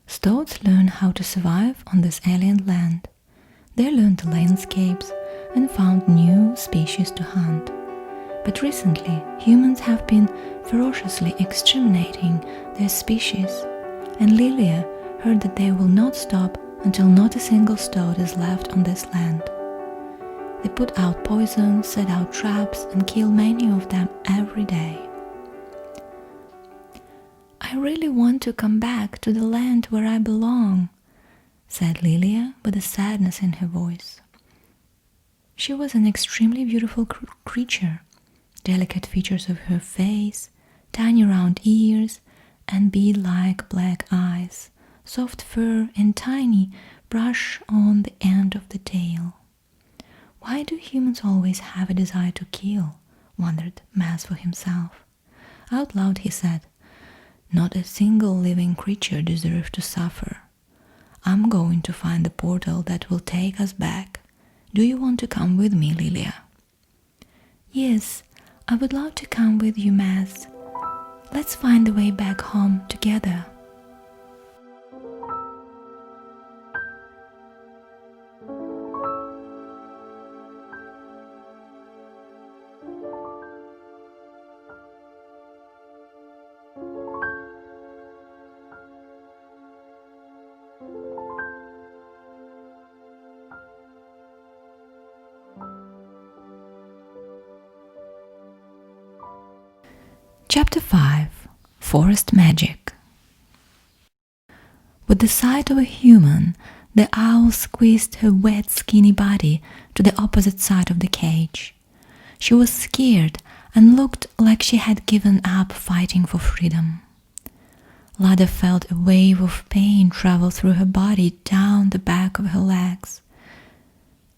Speaker 1: Stoats learn how to survive on this alien land. They learned the landscapes and found new species to hunt. But recently, humans have been ferociously exterminating their species, and Lilia heard that they will not stop until not a single stoat is left on this land. They put out poison, set out traps, and kill many of them every day. "I really want to come back to the land where I belong," said Lilia with a sadness in her voice. She was an extremely beautiful creature. Delicate features of her face, tiny round ears, and bead-like black eyes, soft fur, and tiny brush on the end of the tail. Why do humans always have a desire to kill? Wondered Maz for himself. Out loud he said, "Not a single living creature deserves to suffer. I'm going to find the portal that will take us back. Do you want to come with me, Lilia?" "Yes, I would love to come with you, Maz. Let's find the way back home together." Chapter 5. Forest Magic. With the sight of a human, the owl squeezed her wet, skinny body to the opposite side of the cage. She was scared and looked like she had given up fighting for freedom. Lada felt a wave of pain travel through her body down the back of her legs.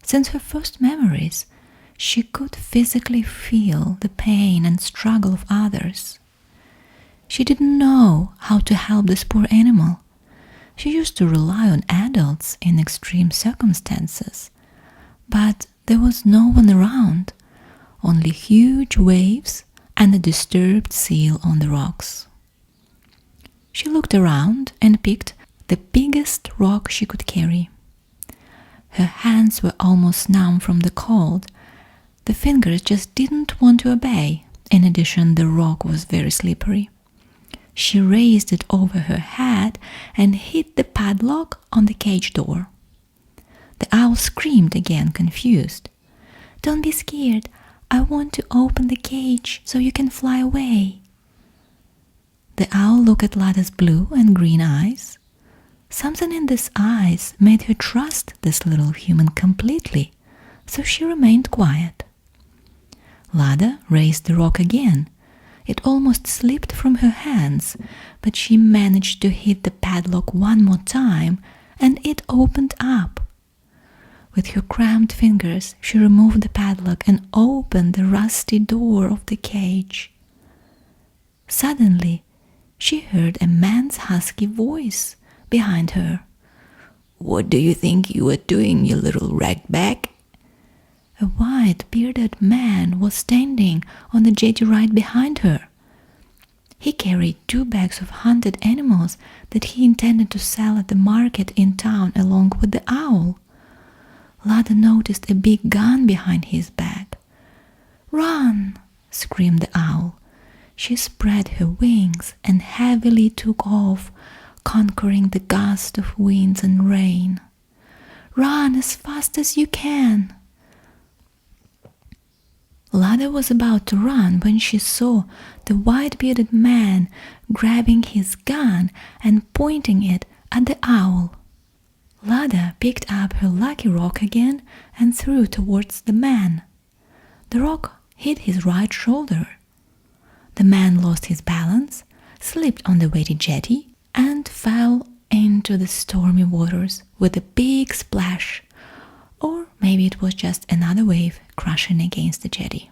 Speaker 1: Since her first memories, she could physically feel the pain and struggle of others. She didn't know how to help this poor animal. She used to rely on adults in extreme circumstances, but there was no one around, only huge waves and a disturbed seal on the rocks. She looked around and picked the biggest rock she could carry. Her hands were almost numb from the cold. The fingers just didn't want to obey. In addition, the rock was very slippery. She raised it over her head and hit the padlock on the cage door. The owl screamed again, confused. "Don't be scared. I want to open the cage so you can fly away." The owl looked at Lada's blue and green eyes. Something in these eyes made her trust this little human completely, so she remained quiet. Lada raised the rock again. It almost slipped from her hands, but she managed to hit the padlock one more time, and it opened up. With her cramped fingers, she removed the padlock and opened the rusty door of the cage. Suddenly, she heard a man's husky voice behind her. "What do you think you are doing, you little ragbag?" A white, bearded man was standing on the jetty right behind her. He carried 2 bags of hunted animals that he intended to sell at the market in town along with the owl. Lada noticed a big gun behind his back. "Run!" screamed the owl. She spread her wings and heavily took off, conquering the gust of winds and rain. "Run as fast as you can!" Lada was about to run when she saw the white-bearded man grabbing his gun and pointing it at the owl. Lada picked up her lucky rock again and threw towards the man. The rock hit his right shoulder. The man lost his balance, slipped on the wetty jetty, and fell into the stormy waters with a big splash. Or maybe it was just another wave crashing against the jetty.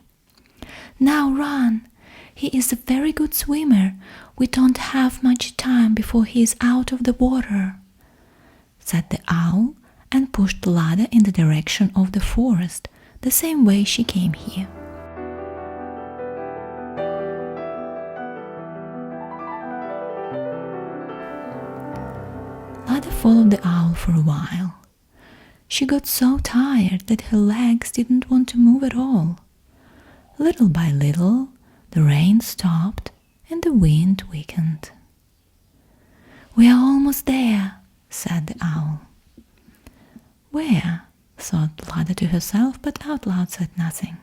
Speaker 1: "Now run! He is a very good swimmer. We don't have much time before he is out of the water," said the owl, and pushed Lada in the direction of the forest, the same way she came here. Lada followed the owl for a while. She got so tired that her legs didn't want to move at all. Little by little, the rain stopped and the wind weakened. "We are almost there," said the owl. "Where?" thought Lada to herself, but out loud said nothing.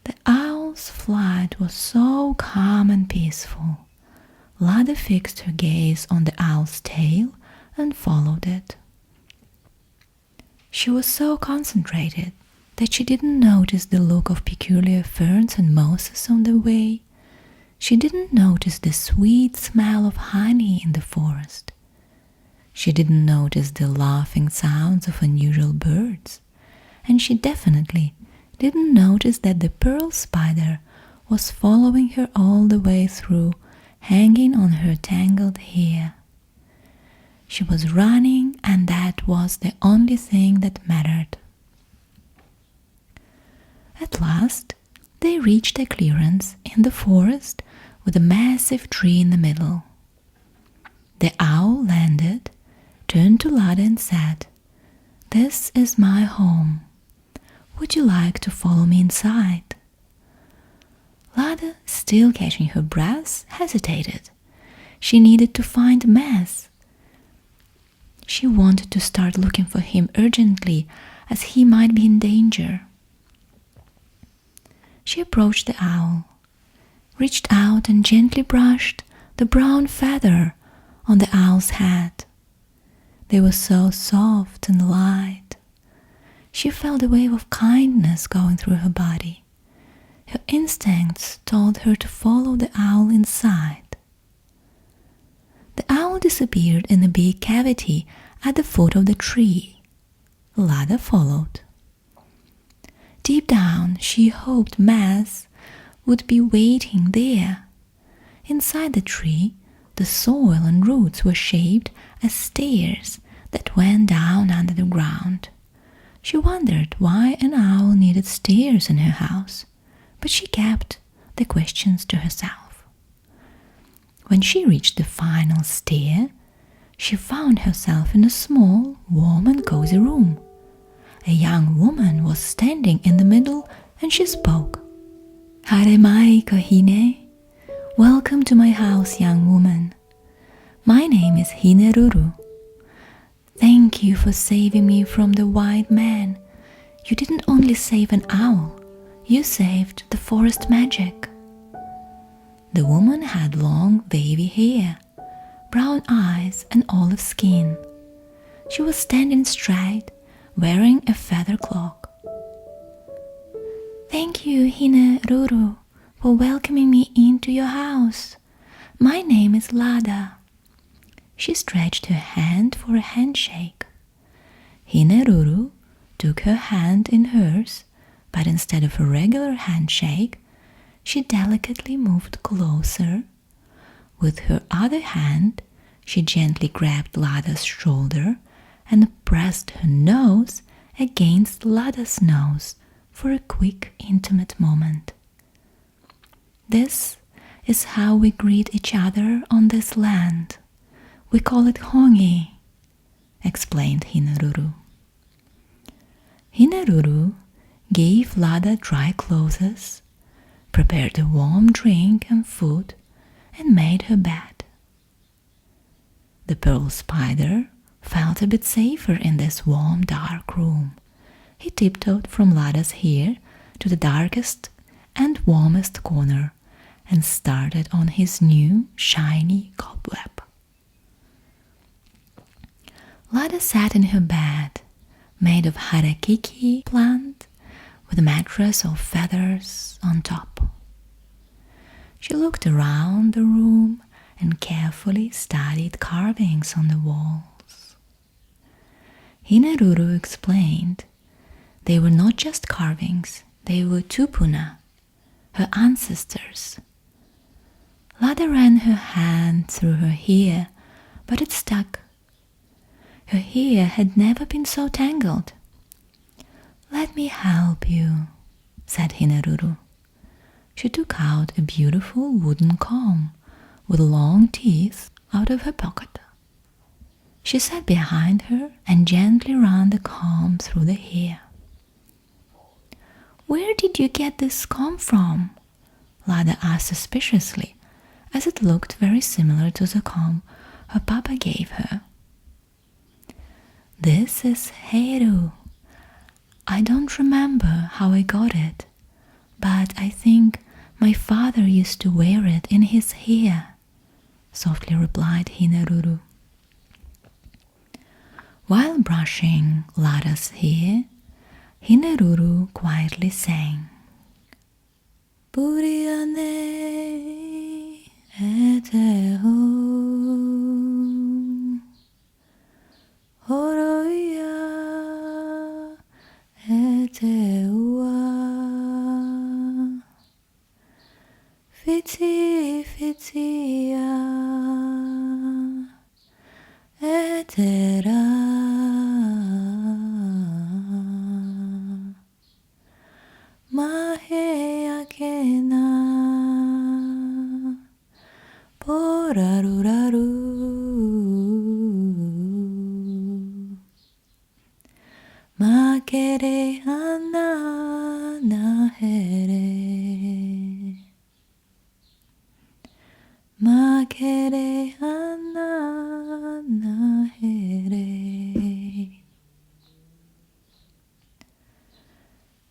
Speaker 1: The owl's flight was so calm and peaceful. Lada fixed her gaze on the owl's tail and followed it. She was so concentrated that she didn't notice the look of peculiar ferns and mosses on the way. She didn't notice the sweet smell of honey in the forest. She didn't notice the laughing sounds of unusual birds. And she definitely didn't notice that the pearl spider was following her all the way through, hanging on her tangled hair. She was running, and that was the only thing that mattered. At last, they reached a clearance in the forest with a massive tree in the middle. The owl landed, turned to Lada and said, "This is my home. Would you like to follow me inside?" Lada, still catching her breath, hesitated. She needed to find Mess. She wanted to start looking for him urgently, as he might be in danger. She approached the owl, reached out and gently brushed the brown feather on the owl's head. They were so soft and light. She felt a wave of kindness going through her body. Her instincts told her to follow the owl inside. The owl disappeared in a big cavity at the foot of the tree. Lada followed. Deep down, she hoped Maz would be waiting there. Inside the tree, the soil and roots were shaped as stairs that went down under the ground. She wondered why an owl needed stairs in her house, but she kept the questions to herself. When she reached the final stair, she found herself in a small, warm and cozy room. A young woman was standing in the middle and she spoke. "Hare Mai, Hine. Welcome to my house, young woman. My name is Hine Ruru. Thank you for saving me from the white man. You didn't only save an owl, you saved the forest magic." The woman had long, wavy hair, brown eyes and olive skin. She was standing straight, wearing a feather cloak. "Thank you, Hine Ruru, for welcoming me into your house. My name is Lada." She stretched her hand for a handshake. Hine Ruru took her hand in hers, but instead of a regular handshake, she delicately moved closer. With her other hand, she gently grabbed Lada's shoulder and pressed her nose against Lada's nose for a quick, intimate moment. "This is how we greet each other on this land. We call it Hongi," explained Hine Ruru. Hine Ruru gave Lada dry clothes, prepared a warm drink and food, and made her bed. The pearl spider felt a bit safer in this warm, dark room. He tiptoed from Lada's hair to the darkest and warmest corner and started on his new, shiny cobweb. Lada sat in her bed, made of Harakeke plant, with a mattress of feathers on top. She looked around the room and carefully studied carvings on the walls. Hine Ruru explained they were not just carvings, they were tupuna, her ancestors. Lada ran her hand through her hair, but it stuck. Her hair had never been so tangled. "Let me help you," said Hine Ruru. She took out a beautiful wooden comb with long teeth out of her pocket. She sat behind her and gently ran the comb through the hair. "Where did you get this comb from?" Lada asked suspiciously, as it looked very similar to the comb her papa gave her. "This is Heru. I don't remember how I got it, but I think my father used to wear it in his hair," softly replied Hine Ruru. While brushing Lada's hair, Hine Ruru quietly sang. "Puriane eteho Horoia eteua Fiti fitia etera Mahe akena poraruraru Makere ana nahere Makere ana nahere.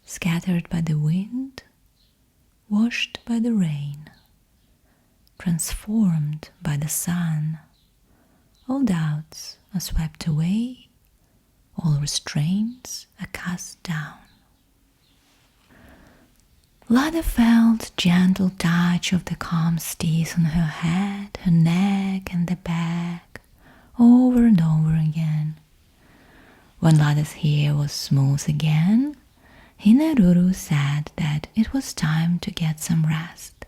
Speaker 1: Scattered by the wind, washed by the rain, transformed by the sun, all doubts are swept away, all restraints are cast down. Lada felt gentle touch of the calm steez on her head, her neck and the back, over and over again. When Lada's hair was smooth again, Ruru said that it was time to get some rest.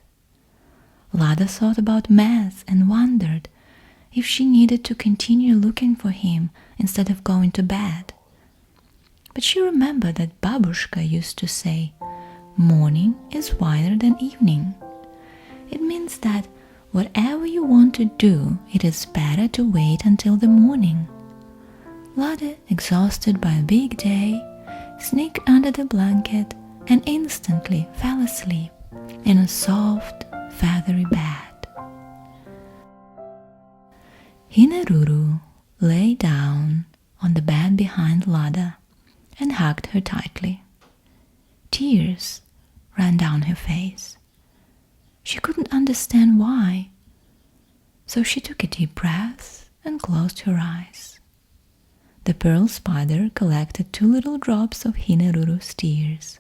Speaker 1: Lada thought about Maz and wondered if she needed to continue looking for him instead of going to bed. But she remembered that Babushka used to say, "Morning is wider than evening." It means that whatever you want to do, it is better to wait until the morning. Lada, exhausted by a big day, sneaked under the blanket and instantly fell asleep in a soft, feathery bed. Ruru lay down on the bed behind Lada and hugged her tightly. Tears ran down her face. She couldn't understand why, so she took a deep breath and closed her eyes. The pearl spider collected 2 little drops of Ruru's tears,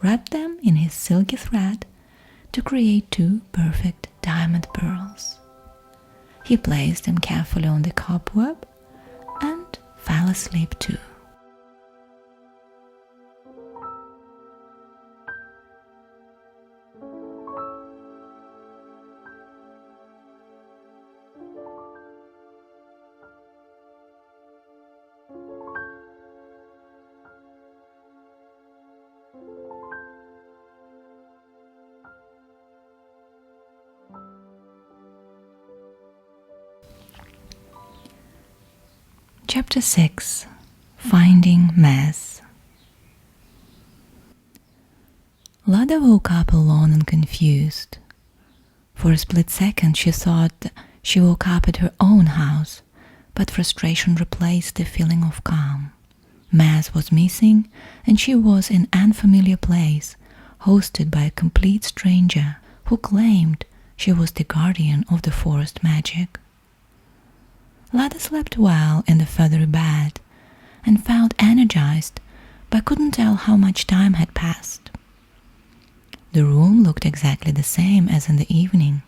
Speaker 1: wrapped them in his silky thread to create 2 perfect diamond pearls. He placed them carefully on the cobweb and fell asleep too. Chapter 6. Finding Maz. Lada woke up alone and confused. For a split second she thought she woke up at her own house, but frustration replaced the feeling of calm. Maz was missing, and she was in an unfamiliar place, hosted by a complete stranger who claimed she was the guardian of the forest magic. Lada slept well in the feathery bed and felt energized, but couldn't tell how much time had passed. The room looked exactly the same as in the evening.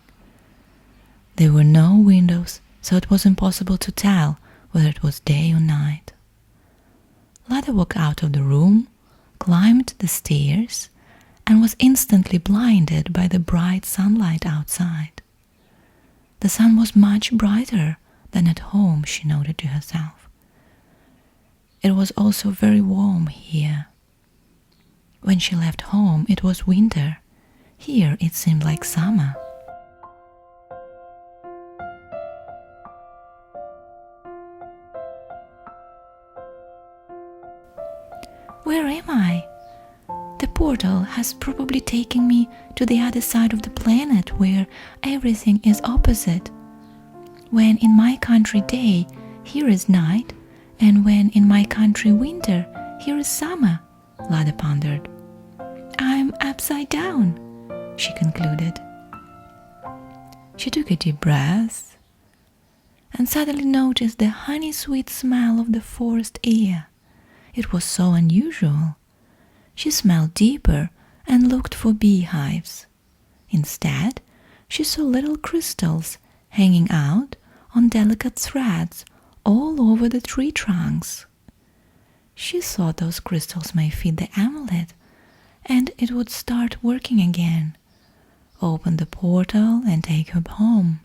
Speaker 1: There were no windows, so it was impossible to tell whether it was day or night. Lada walked out of the room, climbed the stairs, and was instantly blinded by the bright sunlight outside. The sun was much brighter than at home, she noted to herself. It was also very warm here. When she left home, it was winter. Here, it seemed like summer. Where am I? The portal has probably taken me to the other side of the planet where everything is opposite. When in my country day, here is night, and when in my country winter, here is summer, Lada pondered. I'm upside down, she concluded. She took a deep breath and suddenly noticed the honey-sweet smell of the forest air. It was so unusual. She smelled deeper and looked for beehives. Instead, she saw little crystals hanging out on delicate threads all over the tree trunks. She thought those crystals might fit the amulet, and it would start working again, open the portal and take her home.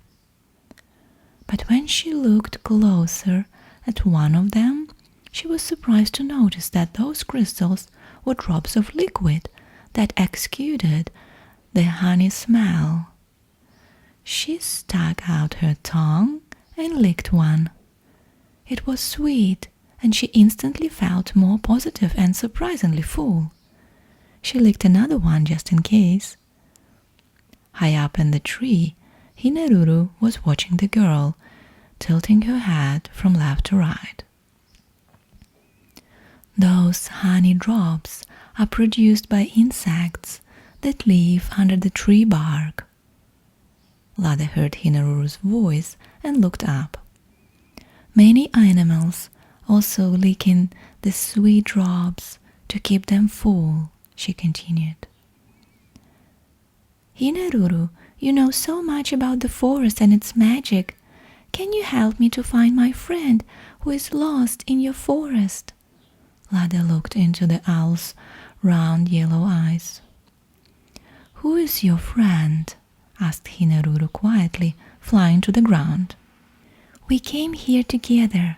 Speaker 1: But when she looked closer at one of them, she was surprised to notice that those crystals were drops of liquid that exuded the honey smell. She stuck out her tongue and licked one. It was sweet, and she instantly felt more positive and surprisingly full. She licked another one just in case. High up in the tree, Ruru was watching the girl, tilting her head from left to right. Those honey drops are produced by insects that live under the tree bark. Lada heard Ruru's voice and looked up. Many animals also licking the sweet drops to keep them full, she continued. Hine Ruru, you know so much about the forest and its magic. Can you help me to find my friend who is lost in your forest? Lada looked into the owl's round yellow eyes. Who is your friend? Asked Hine Ruru quietly, flying to the ground. We came here together,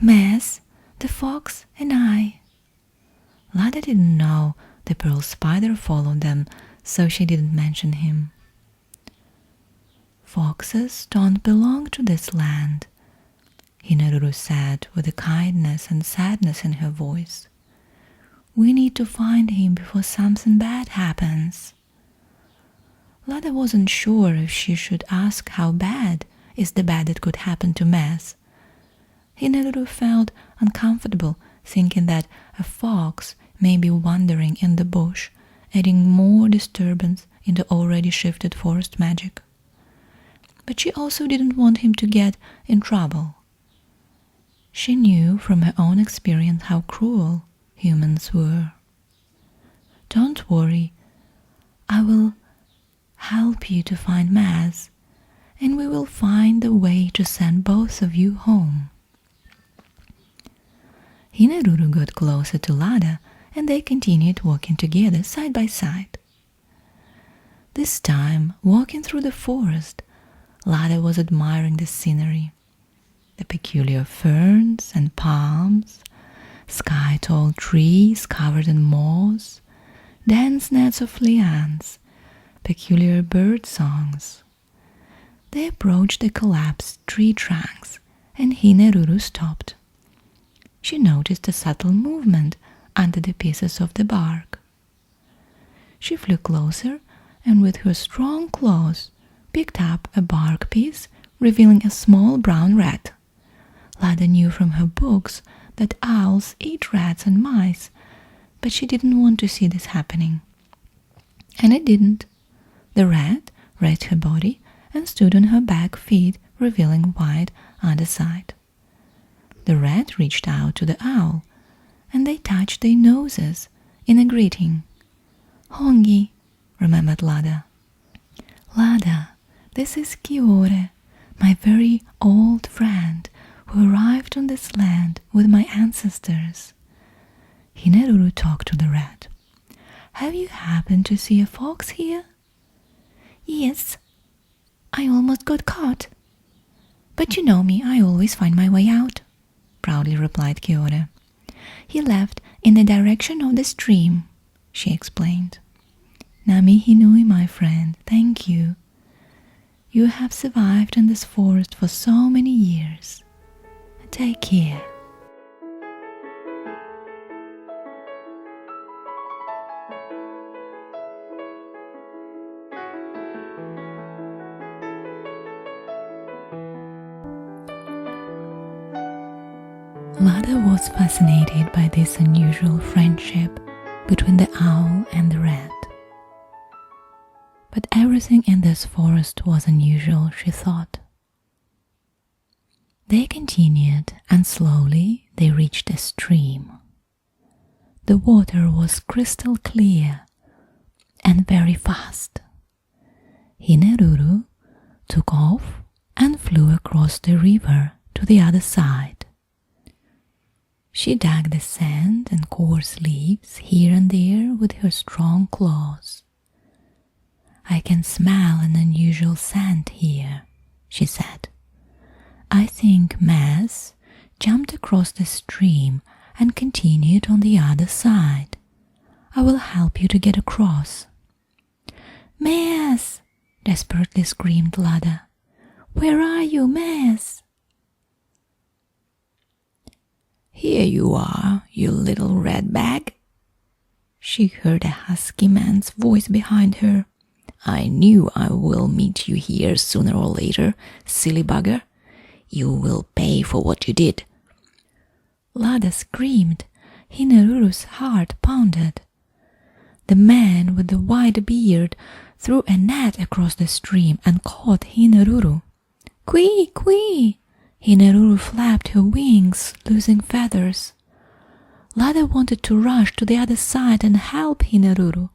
Speaker 1: Maz, the fox and I. Lada didn't know the pearl spider followed them, so she didn't mention him. Foxes don't belong to this land, Hine Ruru said with a kindness and sadness in her voice. We need to find him before something bad happens. Lada wasn't sure if she should ask how bad is the bad that could happen to Maz. Hine Ruru felt uncomfortable thinking that a fox may be wandering in the bush, adding more disturbance in the already shifted forest magic. But she also didn't want him to get in trouble. She knew from her own experience how cruel humans were. Don't worry, I will help you to find Maz, and we will find a way to send both of you home. Hine Ruru got closer to Lada, and they continued walking together side by side. This time, walking through the forest, Lada was admiring the scenery, the peculiar ferns and palms, sky-tall trees covered in moss, dense nets of lianes, peculiar bird songs. They approached the collapsed tree trunks, and Hine Ruru stopped. She noticed a subtle movement under the pieces of the bark. She flew closer and with her strong claws picked up a bark piece, revealing a small brown rat. Lada knew from her books that owls eat rats and mice, but she didn't want to see this happening. And it didn't. The rat raised her body and stood on her back feet, revealing wide underside. The rat reached out to the owl, and they touched their noses in a greeting. Hongi, remembered Lada. Lada, this is Kiore, my very old friend who arrived on this land with my ancestors. Hine Ruru talked to the rat. Have you happened to see a fox here? Yes, I almost got caught. But you know me, I always find my way out, proudly replied Kiore. He left in the direction of the stream, she explained. Nami Hinui, my friend, thank you. You have survived in this forest for so many years. Take care. Lada was fascinated by this unusual friendship between the owl and the rat. But everything in this forest was unusual, she thought. They continued, and slowly they reached a stream. The water was crystal clear and very fast. Hine Ruru took off and flew across the river to the other side. She dug the sand and coarse leaves here and there with her strong claws. I can smell an unusual scent here, she said. I think Maz jumped across the stream and continued on the other side. I will help you to get across. Maz! Desperately screamed Lada. Where are you, Maz? Here you are, you little red bag. She heard a husky man's voice behind her. I knew I will meet you here sooner or later, silly bugger. You will pay for what you did. Lada screamed. Hine Ruru's heart pounded. The man with the white beard threw a net across the stream and caught Hine Ruru. Qui, qui! Hine flapped her wings, losing feathers. Lada wanted to rush to the other side and help Hine.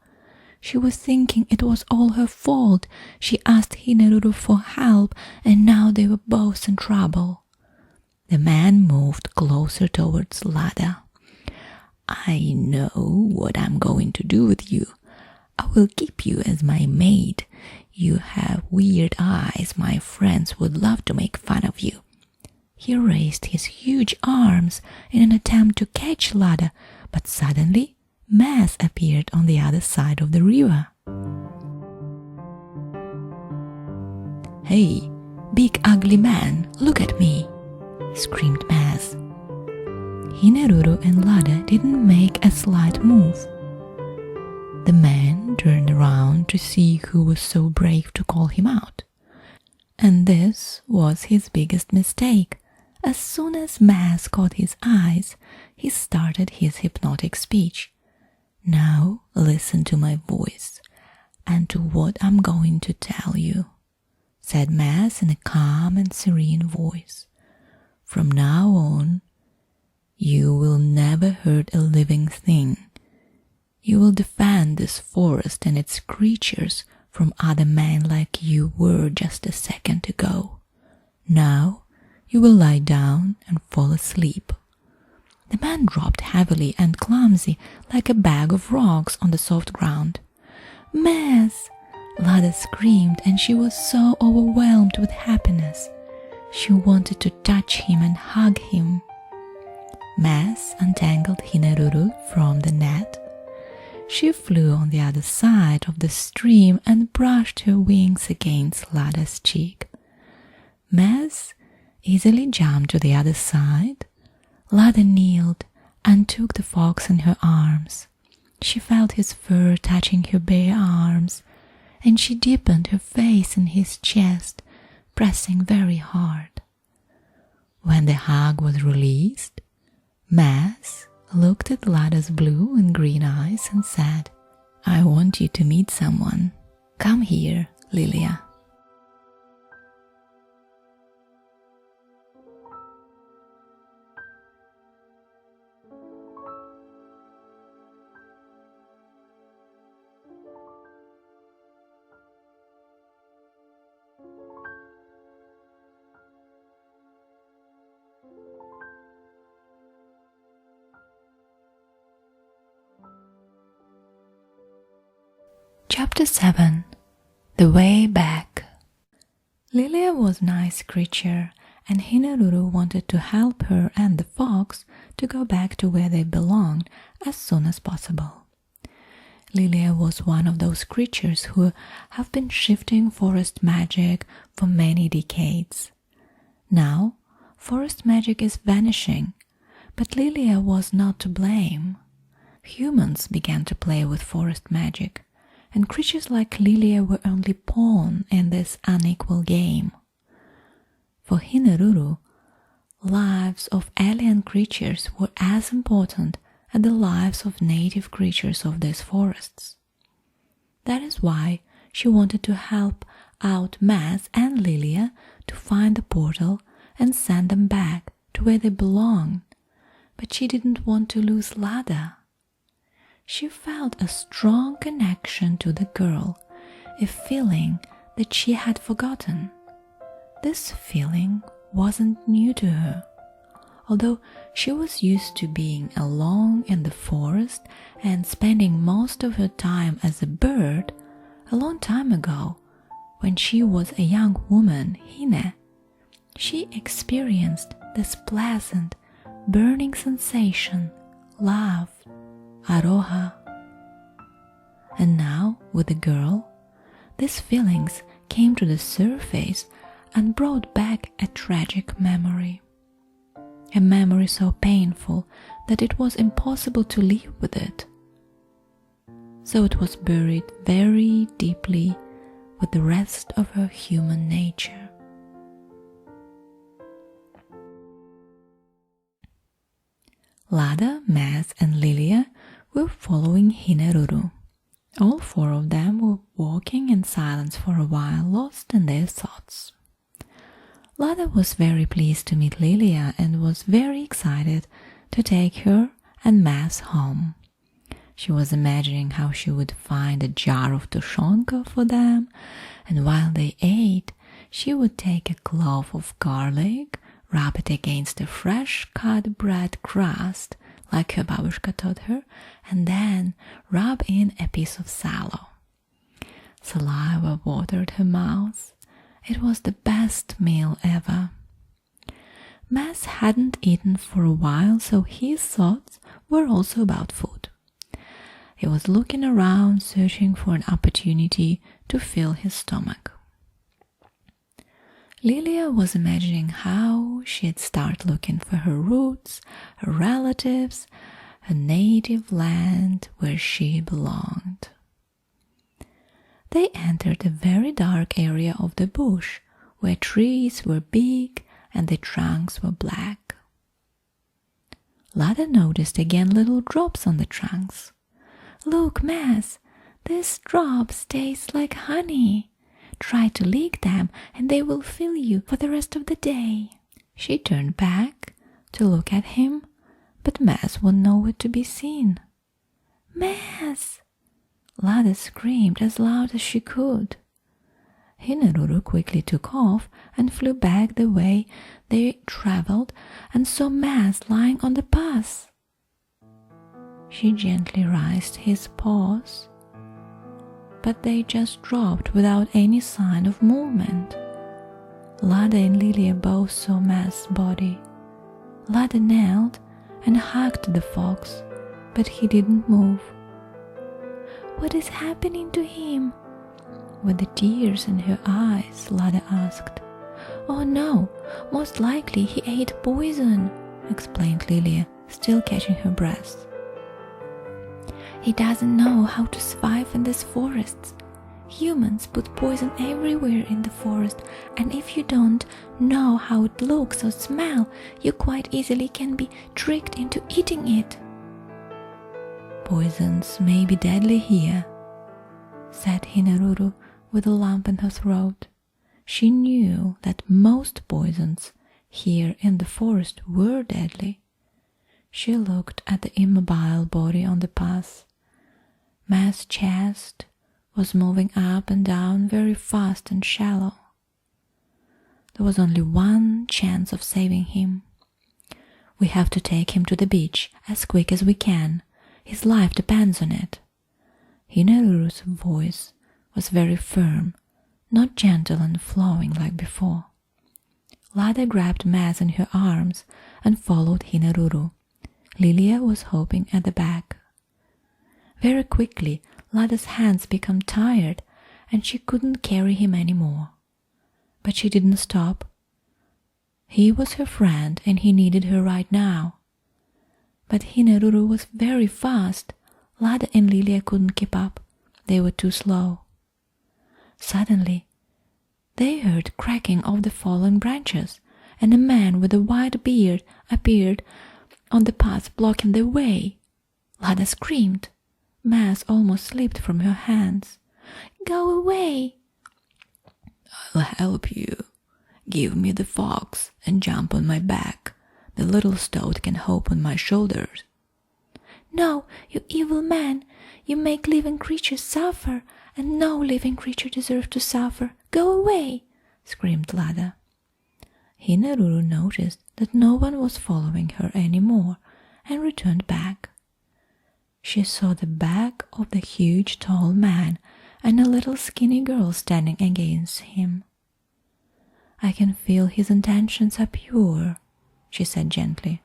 Speaker 1: She was thinking it was all her fault. She asked Hine for help, and now they were both in trouble. The man moved closer towards Lada. I know what I'm going to do with you. I will keep you as my maid. You have weird eyes. My friends would love to make fun of you. He raised his huge arms in an attempt to catch Lada, but suddenly Maz appeared on the other side of the river. Hey, big ugly man, look at me, screamed Maz. Hine and Lada didn't make a slight move. The man turned around to see who was so brave to call him out. And this was his biggest mistake. As soon as Maz caught his eyes, he started his hypnotic speech. Now listen to my voice and to what I'm going to tell you, said Maz in a calm and serene voice. From now on, you will never hurt a living thing. You will defend this forest and its creatures from other men like you were just a second ago. Now you will lie down and fall asleep. The man dropped heavily and clumsy like a bag of rocks on the soft ground. Maz! Lada screamed, and she was so overwhelmed with happiness. She wanted to touch him and hug him. Maz untangled Hine from the net. She flew on the other side of the stream and brushed her wings against Lada's cheek. Maz easily jumped to the other side. Lada kneeled and took the fox in her arms. She felt his fur touching her bare arms, and she deepened her face in his chest, pressing very hard. When the hug was released, Maz looked at Lada's blue and green eyes and said, I want you to meet someone. Come here, Lilia. Chapter 7. The Way Back. Lilia was a nice creature, and Hine wanted to help her and the fox to go back to where they belonged as soon as possible. Lilia was one of those creatures who have been shifting forest magic for many decades. Now, forest magic is vanishing, but Lilia was not to blame. Humans began to play with forest magic, and creatures like Lilia were only pawn in this unequal game. For Hine, lives of alien creatures were as important as the lives of native creatures of these forests. That is why she wanted to help out Maz and Lilia to find the portal and send them back to where they belonged, but she didn't want to lose Lada. She felt a strong connection to the girl, a feeling that she had forgotten. This feeling wasn't new to her. Although she was used to being alone in the forest and spending most of her time as a bird, a long time ago, when she was a young woman, Hine, she experienced this pleasant, burning sensation, love, Aroha. And now, with the girl, these feelings came to the surface and brought back a tragic memory. A memory so painful that it was impossible to live with it. So it was buried very deeply with the rest of her human nature. Lada, Maz, and Lilia were following Hine. All four of them were walking in silence for a while, lost in their thoughts. Lada was very pleased to meet Lilia and was very excited to take her and Mas home. She was imagining how she would find a jar of Tushenka for them, and while they ate, she would take a clove of garlic, rub it against a fresh-cut bread crust, like her Babushka taught her, and then rub in a piece of sallow. Saliva watered her mouth. It was the best meal ever. Mas hadn't eaten for a while, so his thoughts were also about food. He was looking around, searching for an opportunity to fill his stomach. Lilia was imagining how she'd start looking for her roots, her relatives, her native land where she belonged. They entered a very dark area of the bush, where trees were big and the trunks were black. Lada noticed again little drops on the trunks. "Look, Mas, these drops taste like honey. Try to lick them and they will fill you for the rest of the day." She turned back to look at him, but Mas was nowhere to be seen. "Mas!" Lada screamed as loud as she could. Ruru quickly took off and flew back the way they traveled and saw Mas lying on the path. She gently raised his paws, but they just dropped without any sign of movement. Lada and Lilia both saw Mas' body. Lada knelt and hugged the fox, but he didn't move. "What is happening to him?" With the tears in her eyes, Lada asked. "Oh no, most likely he ate poison," explained Lilia, still catching her breath. "He doesn't know how to survive in these forests. Humans put poison everywhere in the forest, and if you don't know how it looks or smells, you quite easily can be tricked into eating it." "Poisons may be deadly here," said Ruru with a lump in her throat. She knew that most poisons here in the forest were deadly. She looked at the immobile body on the path. Mas' chest was moving up and down very fast and shallow. There was only one chance of saving him. "We have to take him to the beach as quick as we can. His life depends on it." Ruru's voice was very firm, not gentle and flowing like before. Lada grabbed Mas in her arms and followed Ruru. Lilia was hopping at the back. Very quickly, Lada's hands became tired and she couldn't carry him anymore. But she didn't stop. He was her friend and he needed her right now. But Ruru was very fast. Lada and Lilia couldn't keep up. They were too slow. Suddenly, they heard cracking of the fallen branches, and a man with a white beard appeared on the path, blocking the way. Lada screamed. Mas almost slipped from her hands. "Go away!" "I'll help you. Give me the fox and jump on my back. The little stoat can hop on my shoulders." "No, you evil man! You make living creatures suffer, and no living creature deserves to suffer. Go away!" screamed Lada. Ruru noticed that no one was following her anymore and returned back. She saw the back of the huge tall man and a little skinny girl standing against him. "I can feel his intentions are pure," she said gently.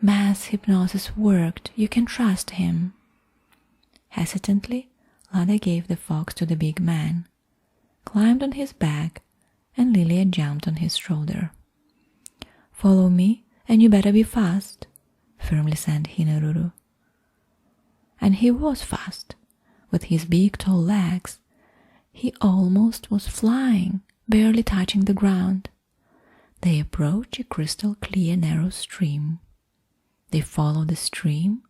Speaker 1: "Mas' hypnosis worked. You can trust him." Hesitantly, Lada gave the fox to the big man, climbed on his back, and Lilia jumped on his shoulder. "Follow me, and you better be fast," firmly said Ruru. And he was fast. With his big tall legs, he almost was flying, barely touching the ground. They approached a crystal clear narrow stream. They followed the stream,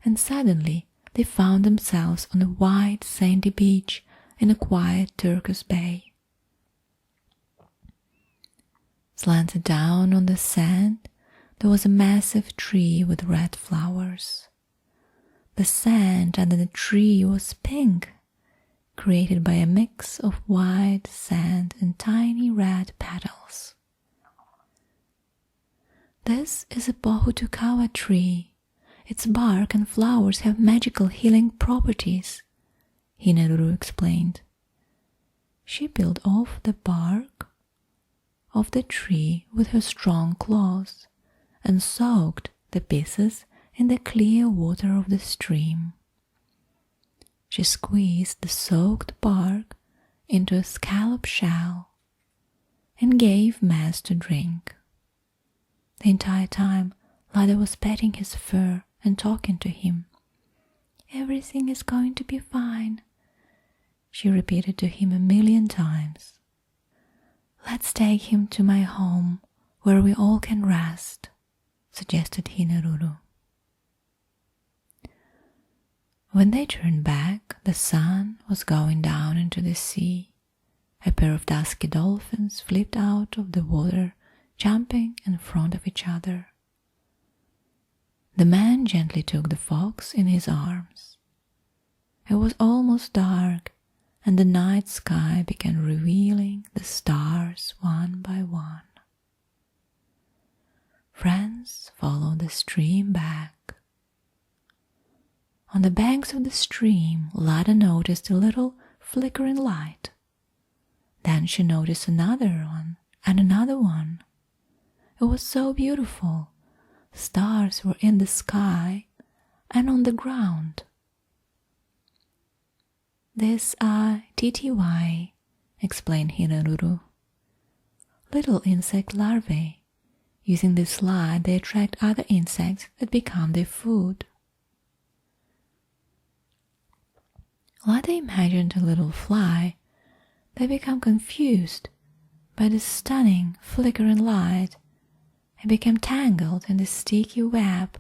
Speaker 1: and suddenly they found themselves on a wide sandy beach in a quiet turquoise bay. Slanted down on the sand, there was a massive tree with red flowers. The sand under the tree was pink, created by a mix of white sand and tiny red petals. This is a Bohutukawa tree. Its bark and flowers have magical healing properties, Ruru explained. She peeled off the bark of the tree with her strong claws and soaked the pieces in the clear water of the stream. She squeezed the soaked bark into a scallop shell and gave Maz to drink. The entire time, Lada was petting his fur and talking to him. "Everything is going to be fine," she repeated to him 1,000,000 times. "Let's take him to my home where we all can rest," suggested Ruru. When they turned back, the sun was going down into the sea. A pair of dusky dolphins flipped out of the water, jumping in front of each other. The man gently took the fox in his arms. It was almost dark, and the night sky began revealing the stars one by one. Friends followed the stream back. On the banks of the stream, Lada noticed a little flickering light. Then she noticed another one and another one. It was so beautiful. Stars were in the sky and on the ground. "These are titiwai," explained Ruru. "Little insect larvae. Using this light, they attract other insects that become their food." Lada imagined a little fly. They become confused by the stunning, flickering light and became tangled in the sticky web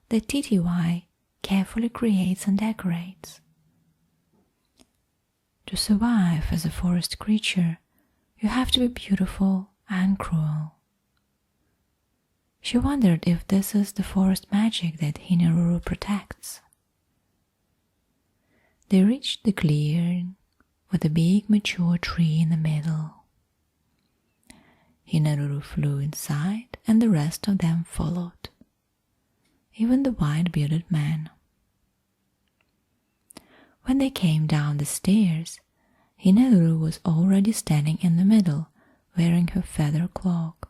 Speaker 1: that titiwai carefully creates and decorates. To survive as a forest creature, you have to be beautiful and cruel. She wondered if this is the forest magic that Ruru protects. They reached the clearing with a big mature tree in the middle. Ruru flew inside and the rest of them followed, even the white-bearded man. When they came down the stairs, Ruru was already standing in the middle, wearing her feather cloak.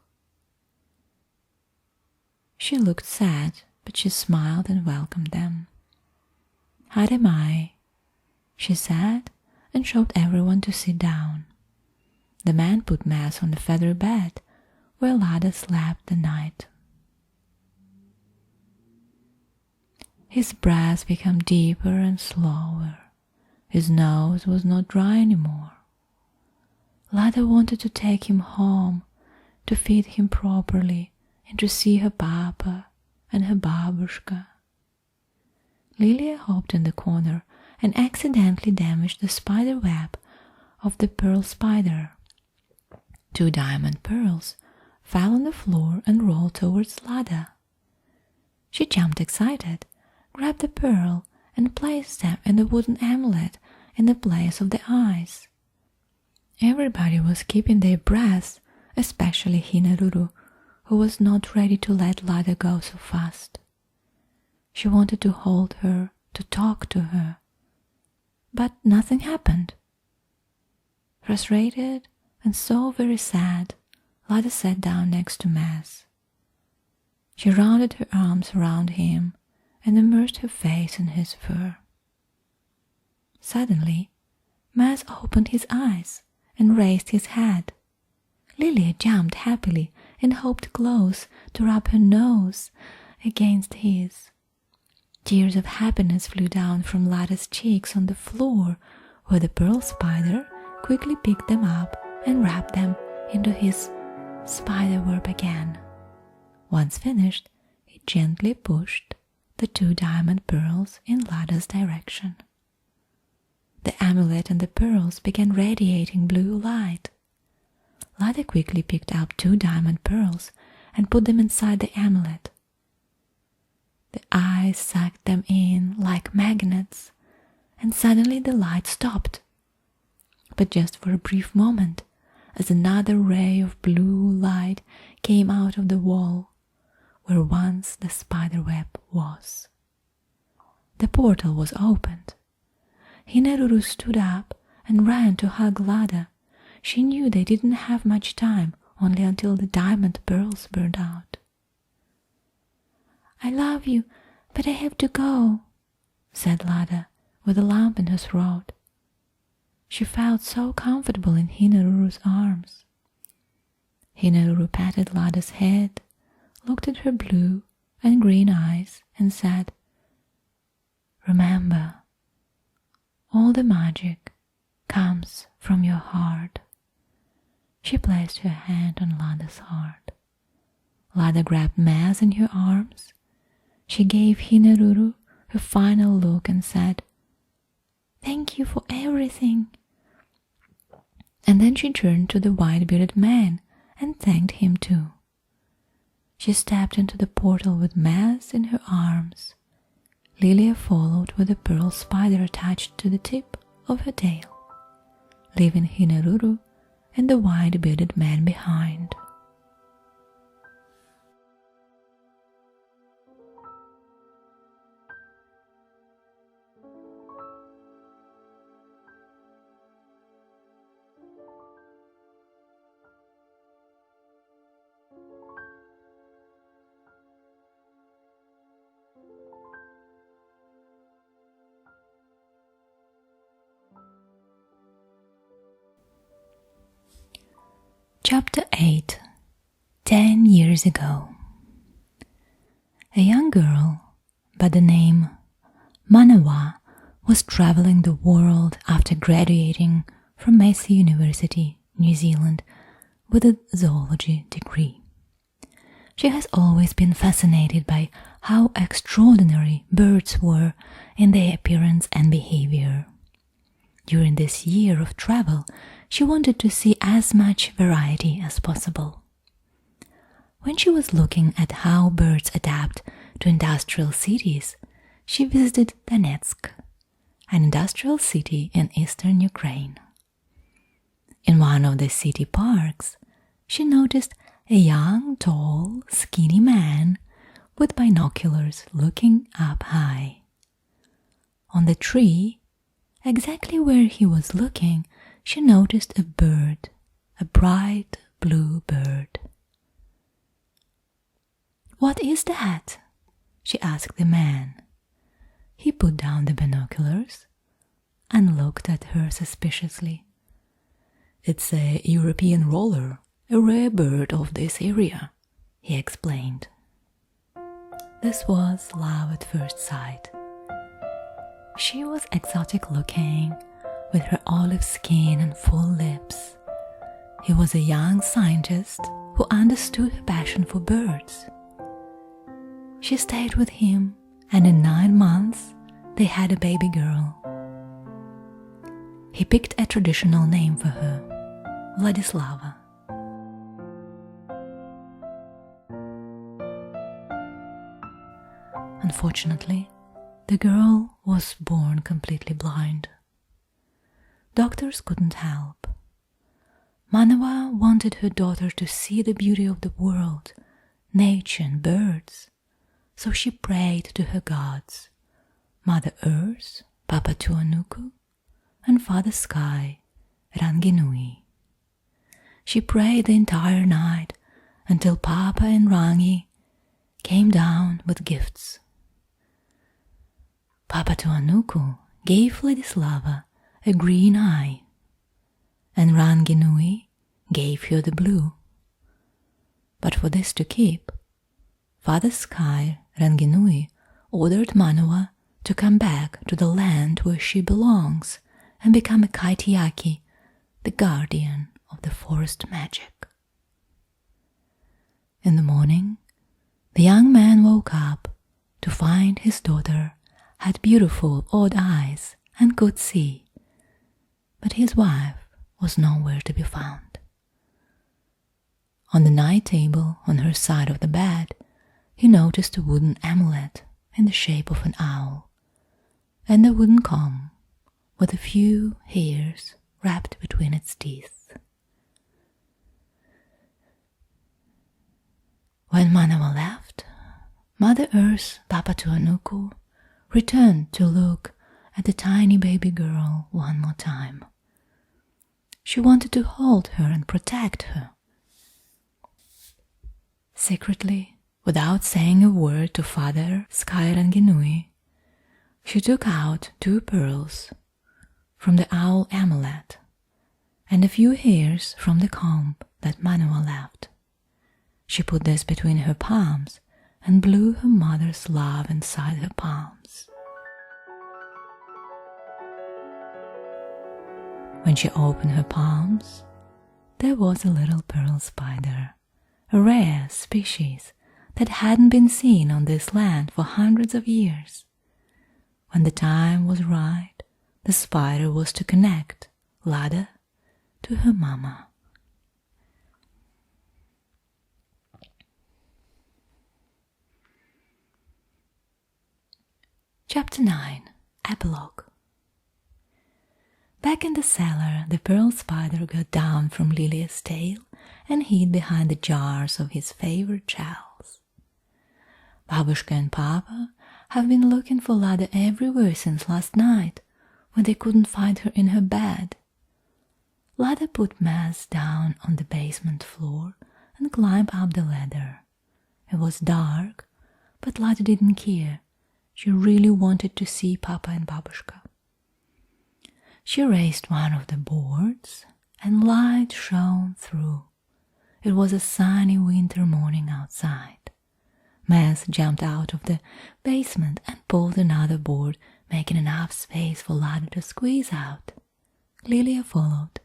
Speaker 1: She looked sad, but she smiled and welcomed them. "Hare Mai," she said, and showed everyone to sit down. The man put Maz on the feather bed, where Lada slept the night. His breath became deeper and slower. His nose was not dry anymore. Lada wanted to take him home, to feed him properly, and to see her papa and her Babushka. Lilia hopped in the corner and accidentally damaged the spider web of the pearl spider. 2 diamond pearls fell on the floor and rolled towards Lada. She jumped excited, grabbed the pearl and placed them in the wooden amulet in the place of the eyes. Everybody was keeping their breath, especially Ruru, who was not ready to let Lada go so fast. She wanted to hold her, to talk to her, but nothing happened. Frustrated and so very sad, Lada sat down next to Maz. She rounded her arms around him and immersed her face in his fur. Suddenly, Maz opened his eyes and raised his head. Lilia jumped happily and hopped close to rub her nose against his. Tears of happiness flew down from Lada's cheeks on the floor, where the pearl spider quickly picked them up and wrapped them into his spiderweb again. Once finished, he gently pushed the 2 diamond pearls in Lada's direction. The amulet and the pearls began radiating blue light. Lada quickly picked up 2 diamond pearls and put them inside the amulet. The eyes sucked them in like magnets, and suddenly the light stopped. But just for a brief moment, as another ray of blue light came out of the wall where once the spider web was. The portal was opened. Ruru stood up and ran to hug Lada. She knew they didn't have much time, only until the diamond pearls burned out. "I love you, but I have to go," said Lada, with a lump in her throat. She felt so comfortable in Ruru's arms. Ruru patted Lada's head, looked at her blue and green eyes, and said, "Remember, all the magic comes from your heart." She placed her hand on Lada's heart. Lada grabbed Maz in her arms. She gave Ruru her final look and said, "Thank you for everything." And then she turned to the white-bearded man and thanked him too. She stepped into the portal with Maz in her arms. Lilia followed with a pearl spider attached to the tip of her tail, leaving Ruru and the white-bearded man behind. Chapter 8. 10 years ago. A young girl by the name Manawa was traveling the world after graduating from Massey University, New Zealand, with a zoology degree. She has always been fascinated by how extraordinary birds were in their appearance and behavior. During this year of travel, she wanted to see as much variety as possible. When she was looking at how birds adapt to industrial cities, she visited Donetsk, an industrial city in eastern Ukraine. In one of the city parks, she noticed a young, tall, skinny man with binoculars looking up high. On the tree, exactly where he was looking, she noticed a bird, a bright blue bird. "What is that?" she asked the man. He put down the binoculars and looked at her suspiciously. "It's a European roller, a rare bird of this area," he explained. This was love at first sight. She was exotic looking, with her olive skin and full lips. He was a young scientist who understood her passion for birds. She stayed with him, and in 9 months they had a baby girl. He picked a traditional name for her, Vladislava. Unfortunately, the girl was born completely blind. Doctors couldn't help. Manawa wanted her daughter to see the beauty of the world, nature and birds, so she prayed to her gods, Mother Earth, Papa Tuanuku, and Father Sky, Ranginui. She prayed the entire night until Papa and Rangi came down with gifts. Papa Tuanuku gave Vladislava a green eye, and Ranginui gave her the blue. But for this to keep, Father Sky, Ranginui, ordered Manawa to come back to the land where she belongs and become a Kaitiaki, the guardian of the forest magic. In the morning, the young man woke up to find his daughter had beautiful odd eyes and could see, but his wife was nowhere to be found. On the night table on her side of the bed, he noticed a wooden amulet in the shape of an owl, and a wooden comb with a few hairs wrapped between its teeth. When Manawa left, Mother Earth's Papatuanuku returned to look at the tiny baby girl one more time. She wanted to hold her and protect her. Secretly, without saying a word to Father Skairanginui, she took out 2 pearls from the owl amulet and a few hairs from the comb that Manawa left. She put this between her palms and blew her mother's love inside her palms. When she opened her palms, there was a little pearl spider, a rare species that hadn't been seen on this land for hundreds of years. When the time was right, the spider was to connect Lada to her mama. Chapter 9. Epilogue. Back in the cellar, the pearl spider got down from Lilia's tail and hid behind the jars of his favorite shells. Babushka and Papa have been looking for Lada everywhere since last night, when they couldn't find her in her bed. Lada put Maz down on the basement floor and climbed up the ladder. It was dark, but Lada didn't care. She really wanted to see Papa and Babushka. She raised one of the boards, and light shone through. It was a sunny winter morning outside. Maz jumped out of the basement and pulled another board, making enough space for Lada to squeeze out. Lilia followed.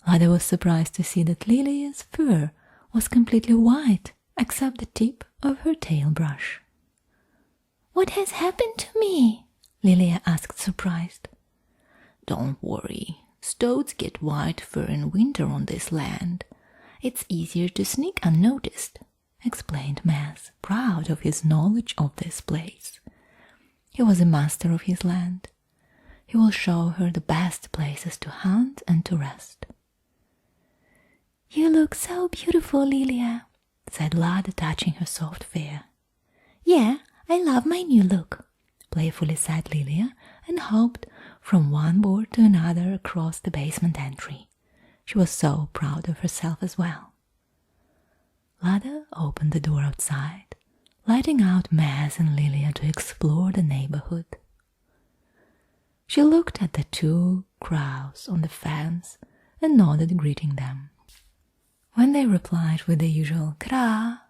Speaker 1: Lada was surprised to see that Lilia's fur was completely white, except the tip of her tail brush. "What has happened to me?" Lilia asked, surprised. "Don't worry. Stoats get white fur in winter on this land. It's easier to sneak unnoticed," explained Maz, proud of his knowledge of this place. He was a master of his land. He will show her the best places to hunt and to rest. "You look so beautiful, Lilia," said Lada, touching her soft fur. "Yeah, I love my new look," playfully said Lilia, and hopped from one board to another across the basement entry. She was so proud of herself as well. Lada opened the door outside, letting out Maz and Lilia to explore the neighborhood. She looked at the 2 crows on the fence and nodded, greeting them. When they replied with the usual kra,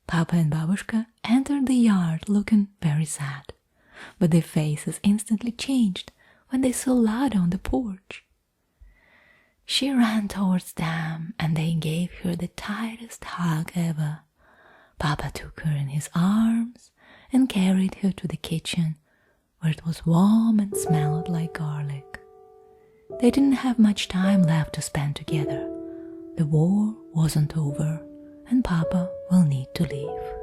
Speaker 1: Papa and Babushka entered the yard looking very sad, but their faces instantly changed when they saw Lada on the porch. She ran towards them and they gave her the tightest hug ever. Papa took her in his arms and carried her to the kitchen, where it was warm and smelled like garlic. They didn't have much time left to spend together. The war wasn't over, and Papa will need to leave.